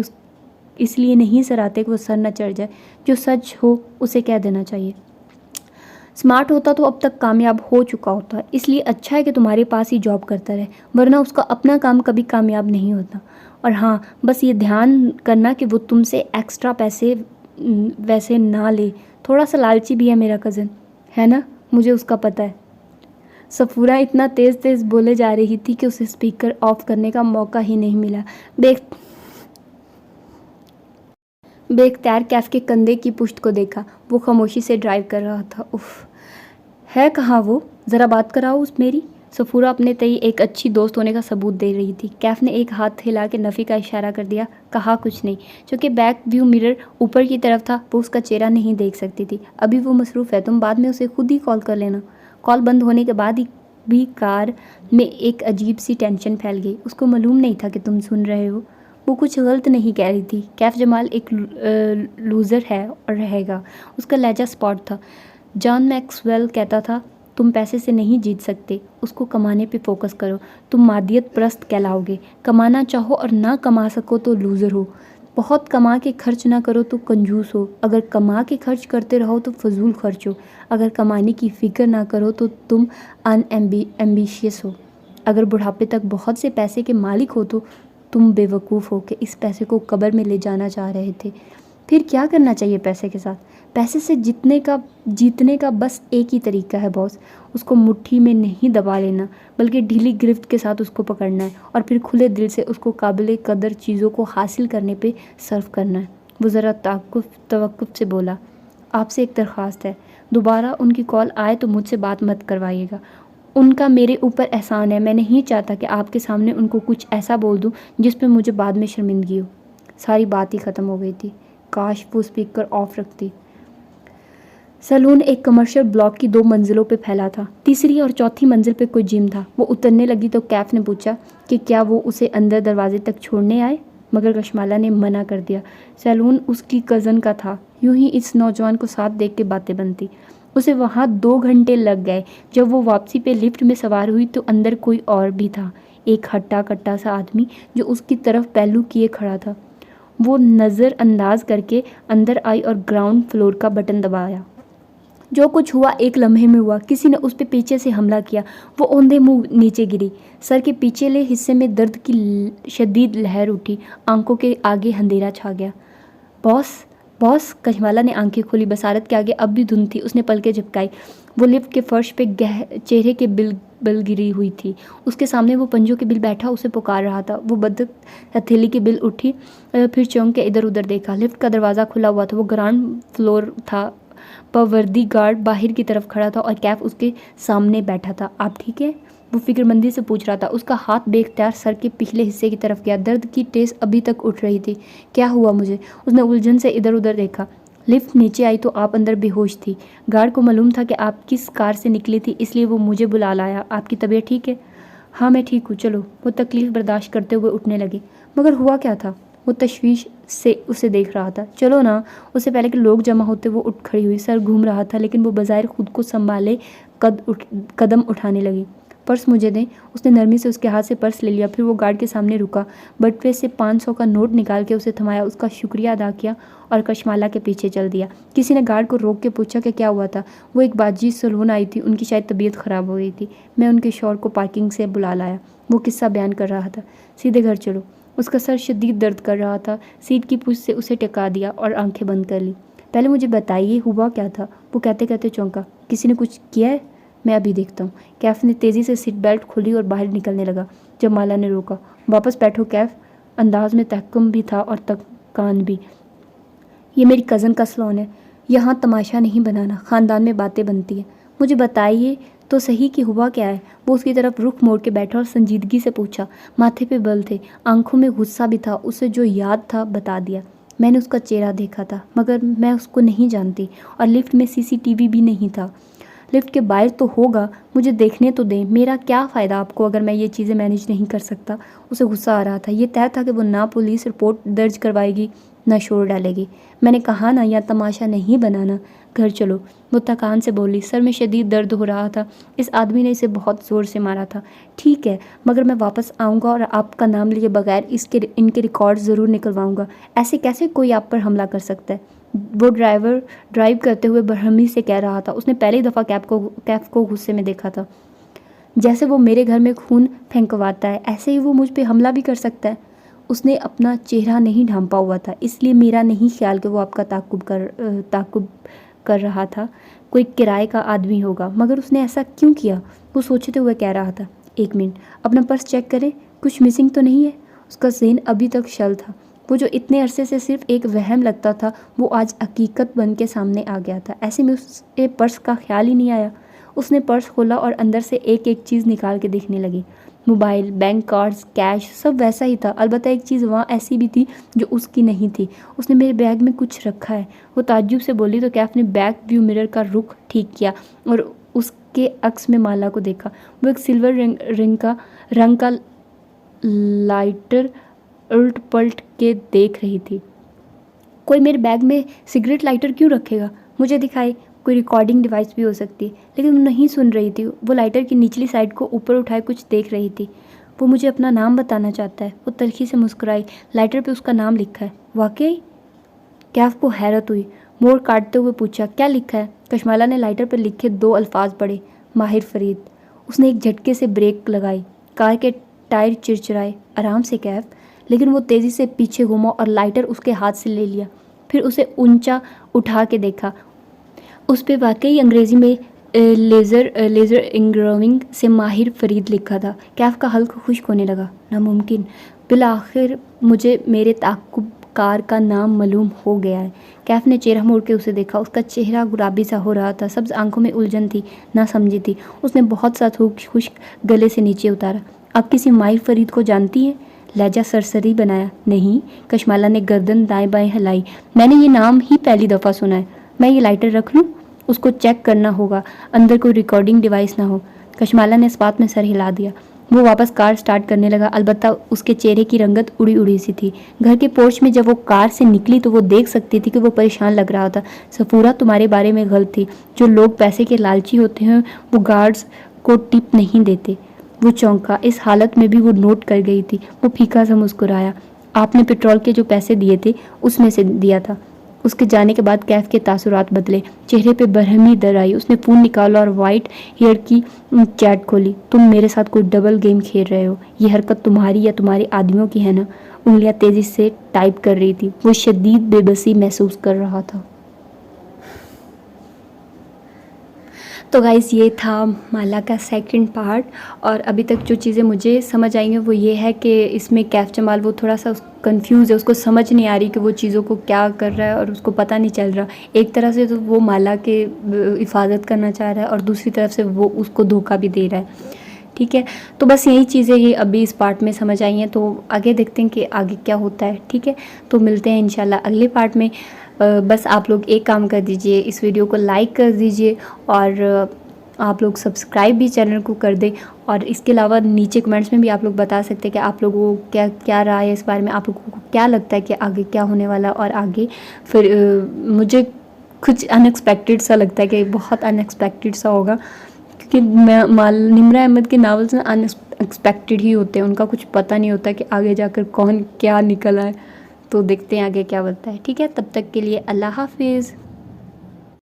اس لیے نہیں سراتے کہ وہ سر نہ چڑھ جائے، جو سچ ہو اسے کہہ دینا چاہیے۔ اسمارٹ ہوتا تو اب تک کامیاب ہو چکا ہوتا، اس لیے اچھا ہے کہ تمہارے پاس ہی جاب کرتا رہے، ورنہ اس کا اپنا کام کبھی کامیاب نہیں ہوتا۔ اور ہاں، بس یہ دھیان کرنا کہ وہ تم سے ایکسٹرا پیسے ویسے نہ لے، تھوڑا سا لالچی بھی ہے میرا کزن، ہے نا؟ مجھے اس کا پتہ ہے۔ سفورہ اتنا تیز تیز بولے جا رہی تھی کہ اسے اسپیکر آف کرنے کا موقع ہی نہیں ملا۔ بے اختیار کیف کے کندھے کی پشت کو دیکھا، وہ خاموشی سے ڈرائیو کر رہا تھا۔ اف، ہے کہاں وہ؟ ذرا بات کراؤ اس میری۔ سفورہ اپنے تئیں ایک اچھی دوست ہونے کا ثبوت دے رہی تھی۔ کیف نے ایک ہاتھ ہلا کے نفی کا اشارہ کر دیا، کہا کچھ نہیں۔ چونکہ بیک ویو مرر اوپر کی طرف تھا، وہ اس کا چہرہ نہیں دیکھ سکتی تھی۔ ابھی وہ مصروف ہے، تم بعد میں اسے خود ہی کال کر لینا۔ کال بند ہونے کے بعد بھی کار میں ایک عجیب سی ٹینشن پھیل گئی۔ اس کو معلوم نہیں تھا کہ تم سن رہے ہو۔ وہ کچھ غلط نہیں کہہ رہی تھی۔ کیف جمال ایک لوزر ہے اور رہے گا۔ اس کا لہجہ اسپاٹ تھا۔ جان میکسویل کہتا تھا، تم پیسے سے نہیں جیت سکتے، اس کو کمانے پہ فوکس کرو، تم مادیت پرست کہلاؤ گے۔ کمانا چاہو اور نہ کما سکو تو لوزر ہو۔ بہت کما کے خرچ نہ کرو تو کنجوس ہو۔ اگر کما کے خرچ کرتے رہو تو فضول خرچ ہو۔ اگر کمانے کی فکر نہ کرو تو تم ایمبیشیس ہو۔ اگر بڑھاپے تک بہت سے پیسے کے مالک ہو تو تم بے وقوف ہو کہ اس پیسے کو قبر میں لے جانا چاہ رہے تھے۔ پھر کیا کرنا چاہیے پیسے کے ساتھ؟ پیسے سے جیتنے کا بس ایک ہی طریقہ ہے باس، اس کو مٹھی میں نہیں دبا لینا، بلکہ ڈھیلی گرفت کے ساتھ اس کو پکڑنا ہے اور پھر کھلے دل سے اس کو قابل قدر چیزوں کو حاصل کرنے پہ صرف کرنا ہے۔ وہ ذرا توقف سے بولا، آپ سے ایک درخواست ہے، دوبارہ ان کی کال آئے تو مجھ سے بات مت کروائیے گا۔ ان کا میرے اوپر احسان ہے، میں نہیں چاہتا کہ آپ کے سامنے ان کو کچھ ایسا بول دوں جس پہ مجھے بعد میں شرمندگی ہو۔ ساری بات ہی ختم ہو گئی تھی۔ کاش وہ اسپیکر آف رکھتی۔ سیلون ایک کمرشل بلاک کی 2 منزلوں پہ پھیلا تھا۔ تیسری اور چوتھی منزل پہ کوئی جم تھا۔ وہ اترنے لگی تو کیف نے پوچھا کہ کیا وہ اسے اندر دروازے تک چھوڑنے آئے، مگر کشمالہ نے منع کر دیا۔ سیلون اس کی کزن کا تھا، یوں ہی اس نوجوان کو ساتھ دیکھ کے باتیں بنتی۔ اسے وہاں 2 گھنٹے لگ گئے۔ جب وہ واپسی پہ لفٹ میں سوار ہوئی تو اندر کوئی اور بھی تھا، ایک ہٹا کٹا سا آدمی جو اس کی طرف پہلو کیے کھڑا تھا۔ وہ نظر انداز کر کے اندر آئی اور گراؤنڈ فلور کا بٹن دبایا۔ جو کچھ ہوا ایک لمحے میں ہوا۔ کسی نے اس پہ پیچھے سے حملہ کیا۔ وہ اوندھے منہ نیچے گری۔ سر کے پیچھلے حصے میں درد کی شدید لہر اٹھی، آنکھوں کے آگے اندھیرا چھا گیا۔ باس کشمالہ نے آنکھیں کھولی۔ بصارت کے آگے اب بھی دھند تھی۔ اس نے پلکیں جھپکائی۔ وہ لفٹ کے فرش پہ چہرے کے بل گری ہوئی تھی۔ اس کے سامنے وہ پنجوں کے بل بیٹھا اسے پکار رہا تھا۔ وہ بدک ہتھیلی کے بل اٹھی، پھر چونک کے ادھر ادھر دیکھا۔ لفٹ کا دروازہ کھلا ہوا تھا۔ وہ گراؤنڈ فلور تھا۔ پاوردی گارڈ باہر کی طرف کھڑا تھا اور کیف اس کے سامنے بیٹھا تھا۔ آپ ٹھیک ہے؟ وہ فکر مندی سے پوچھ رہا تھا۔ اس کا ہاتھ بے اختیار سر کے پچھلے حصے کی طرف گیا۔ درد کی ٹیس ابھی تک اٹھ رہی تھی۔ کیا ہوا مجھے؟ اس نے الجھن سے ادھر ادھر دیکھا۔ لفٹ نیچے آئی تو آپ اندر بے ہوش تھی۔ گارڈ کو معلوم تھا کہ آپ کس کار سے نکلی تھی، اس لیے وہ مجھے بلا لایا۔ آپ کی طبیعت ٹھیک ہے؟ ہاں میں ٹھیک ہوں، چلو۔ وہ تکلیف برداشت کرتے ہوئے اٹھنے لگے۔ مگر ہوا کیا تھا؟ وہ تشویش سے اسے دیکھ رہا تھا۔ چلو نا۔ اس سے پہلے کہ لوگ جمع ہوتے وہ اٹھ کھڑی ہوئی۔ سر گھوم رہا تھا لیکن وہ بظاہر خود کو سنبھالے قدم اٹھانے لگی۔ پرس مجھے دیں۔ اس نے نرمی سے اس کے ہاتھ سے پرس لے لیا۔ پھر وہ گارڈ کے سامنے رکا، بٹوے سے 500 کا نوٹ نکال کے اسے تھمایا، اس کا شکریہ ادا کیا اور کشمالہ کے پیچھے چل دیا۔ کسی نے گارڈ کو روک کے پوچھا کہ کیا ہوا تھا۔ وہ ایک باجی سیلون آئی تھی، ان کی شاید طبیعت خراب ہو گئی تھی، میں ان کے شوہر کو پارکنگ سے بلا لایا۔ وہ قصہ بیان کر رہا تھا۔ سیدھے گھر چلو۔ اس کا سر شدید درد کر رہا تھا۔ سیٹ کی پشت سے اسے ٹکا دیا اور آنکھیں بند کر لی۔ پہلے مجھے بتائیے ہوا کیا تھا؟ وہ کہتے کہتے چونکا۔ کسی نے کچھ کیا ہے؟ میں ابھی دیکھتا ہوں۔ کیف نے تیزی سے سیٹ بیلٹ کھولی اور باہر نکلنے لگا۔ جمالہ نے روکا۔ واپس بیٹھو کیف۔ انداز میں تحکم بھی تھا اور تکان بھی۔ یہ میری کزن کا سلون ہے، یہاں تماشا نہیں بنانا، خاندان میں باتیں بنتی ہیں۔ مجھے بتائیے تو صحیح کہ ہوا کیا ہے؟ وہ اس کی طرف رخ موڑ کے بیٹھا اور سنجیدگی سے پوچھا۔ ماتھے پہ بل تھے، آنکھوں میں غصہ بھی تھا۔ اسے جو یاد تھا بتا دیا۔ میں نے اس کا چہرہ دیکھا تھا مگر میں اس کو نہیں جانتی، اور لفٹ میں CCTV بھی نہیں تھا۔ لفٹ کے باہر تو ہوگا، مجھے دیکھنے تو دیں۔ میرا کیا فائدہ آپ کو اگر میں یہ چیزیں مینیج نہیں کر سکتا؟ اسے غصہ آ رہا تھا۔ یہ طے تھا کہ وہ نہ پولیس رپورٹ درج کروائے گی، نہ شور ڈالے گی۔ میں نے کہا نا یا تماشا نہیں بنانا، گھر چلو۔ وہ تکان سے بولی۔ سر میں شدید درد ہو رہا تھا، اس آدمی نے اسے بہت زور سے مارا تھا۔ ٹھیک ہے، مگر میں واپس آؤں گا اور آپ کا نام لیے بغیر ان کے ریکارڈ ضرور نکلواؤں گا۔ ایسے کیسے کوئی آپ پر حملہ کر سکتا ہے؟ وہ ڈرائیو کرتے ہوئے برہمی سے کہہ رہا تھا۔ اس نے پہلی دفعہ کیف کو غصے میں دیکھا تھا۔ جیسے وہ میرے گھر میں خون پھینکواتا ہے، ایسے ہی وہ مجھ پہ حملہ بھی کر سکتا ہے۔ اس نے اپنا چہرہ نہیں ڈھانپا ہوا تھا، اس لیے میرا نہیں خیال کہ وہ آپ کا تعقب کر رہا تھا۔ کوئی کرائے کا آدمی ہوگا، مگر اس نے ایسا کیوں کیا؟ وہ سوچتے ہوئے کہہ رہا تھا۔ ایک منٹ، اپنا پرس چیک کریں، کچھ مسنگ تو نہیں ہے؟ اس کا ذہن ابھی تک شل تھا۔ وہ جو اتنے عرصے سے صرف ایک وہم لگتا تھا، وہ آج حقیقت بن کے سامنے آ گیا تھا۔ ایسے میں اسے پرس کا خیال ہی نہیں آیا۔ اس نے پرس کھولا اور اندر سے ایک ایک چیز نکال کے دیکھنے لگی۔ موبائل، بینک کارڈز، کیش، سب ویسا ہی تھا، البتہ ایک چیز وہاں ایسی بھی تھی جو اس کی نہیں تھی۔ اس نے میرے بیگ میں کچھ رکھا ہے، وہ تعجب سے بولی تو کیف نے بیک ویو مرر کا رخ ٹھیک کیا اور اس کے عکس میں مالا کو دیکھا۔ وہ ایک سلور رنگ کا لائٹر الٹ پلٹ کے دیکھ رہی تھی۔ کوئی میرے بیگ میں سگریٹ لائٹر کیوں رکھے گا؟ مجھے دکھائے، کوئی ریکارڈنگ ڈیوائس بھی ہو سکتی ہے۔ لیکن وہ نہیں سن رہی تھی، وہ لائٹر کی نچلی سائڈ کو اوپر اٹھائے کچھ دیکھ رہی تھی۔ وہ مجھے اپنا نام بتانا چاہتا ہے، وہ تلخی سے مسکرائی۔ لائٹر پہ اس کا نام لکھا ہے۔ واقعی؟ کیف کو حیرت ہوئی، موڑ کاٹتے ہوئے پوچھا، کیا لکھا ہے؟ کشمالہ نے لائٹر پر لکھے 2 الفاظ پڑھے، ماہر فرید۔ اس نے ایک جھٹکے سے بریک لگائی، کار کے ٹائر چرچرائے۔ آرام سے کیف۔ لیکن وہ تیزی سے پیچھے گھوما اور لائٹر اس کے ہاتھ سے لے لیا، پھر اسے اونچا اٹھا کے دیکھا۔ اس پہ واقعی انگریزی میں لیزر انگراونگ سے ماہر فرید لکھا تھا۔ کیف کا حلق خشک ہونے لگا۔ ناممکن! بالآخر مجھے میرے تعاقب کار کا نام معلوم ہو گیا ہے۔ کیف نے چہرہ موڑ کے اسے دیکھا۔ اس کا چہرہ گلابی سا ہو رہا تھا، سبز آنکھوں میں الجھن تھی، نہ سمجھی تھی۔ اس نے بہت سا تھوک خشک گلے سے نیچے اتارا۔ آپ کسی ماہر فرید کو جانتی ہیں؟ لہجہ سرسری بنایا۔ نہیں، کشمالہ نے گردن دائیں بائیں ہلائی۔ میں نے یہ نام ہی پہلی دفعہ سنا ہے۔ میں یہ لائٹر رکھ لوں؟ اس کو چیک کرنا ہوگا، اندر کوئی ریکارڈنگ ڈیوائس نہ ہو۔ کشمالہ نے اس بات میں سر ہلا دیا۔ وہ واپس کار سٹارٹ کرنے لگا، البتہ اس کے چہرے کی رنگت اڑی سی تھی۔ گھر کے پورچ میں جب وہ کار سے نکلی تو وہ دیکھ سکتی تھی کہ وہ پریشان لگ رہا تھا۔ صفورہ تمہارے بارے میں غلط تھی۔ جو لوگ پیسے کے لالچی ہوتے ہیں وہ گارڈز کو ٹپ نہیں دیتے۔ وہ چونکا، اس حالت میں بھی وہ نوٹ کر گئی تھی۔ وہ پھیکا سا مسکرایا۔ آپ نے پیٹرول کے جو پیسے دیے تھے اس میں سے دیا تھا۔ اس کے جانے کے بعد کیف کے تاثرات بدلے، چہرے پہ برہمی در آئی۔ اس نے فون نکالا اور وائٹ ہیئر کی چیٹ کھولی۔ تم میرے ساتھ کوئی ڈبل گیم کھیل رہے ہو۔ یہ حرکت تمہاری یا تمہارے آدمیوں کی ہے نا؟ انگلیاں تیزی سے ٹائپ کر رہی تھی۔ وہ شدید بے بسی محسوس کر رہا تھا۔ تو گائز یہ تھا مالا کا سیکنڈ پارٹ، اور ابھی تک جو چیزیں مجھے سمجھ آئی ہیں وہ یہ ہے کہ اس میں کیف جمال وہ تھوڑا سا کنفیوز ہے، اس کو سمجھ نہیں آ رہی کہ وہ چیزوں کو کیا کر رہا ہے اور اس کو پتہ نہیں چل رہا۔ ایک طرح سے تو وہ مالا کے حفاظت کرنا چاہ رہا ہے اور دوسری طرف سے وہ اس کو دھوکہ بھی دے رہا ہے۔ ٹھیک ہے، تو بس یہی چیزیں ہی ابھی اس پارٹ میں سمجھ آئی ہیں، تو آگے دیکھتے ہیں کہ آگے کیا ہوتا ہے۔ ٹھیک ہے، تو ملتے ہیں انشاءاللہ اگلے پارٹ میں۔ بس آپ لوگ ایک کام کر دیجئے، اس ویڈیو کو لائک کر دیجئے اور آپ لوگ سبسکرائب بھی چینل کو کر دیں، اور اس کے علاوہ نیچے کمنٹس میں بھی آپ لوگ بتا سکتے ہیں کہ آپ لوگوں کو کیا رائے ہے اس بارے میں، آپ لوگوں کو کیا لگتا ہے کہ آگے کیا ہونے والا، اور آگے پھر مجھے کچھ ان ایکسپیکٹڈ سا لگتا ہے کہ بہت ان ایکسپیکٹڈ سا ہوگا، کیونکہ نمرہ احمد کے ناولز ان ایکسپیکٹڈ ہی ہوتے ہیں، ان کا کچھ پتہ نہیں ہوتا کہ آگے جا کر کون کیا نکل آئے۔ تو دیکھتے ہیں آگے کیا بنتا ہے۔ ٹھیک ہے، تب تک کے لیے اللہ حافظ۔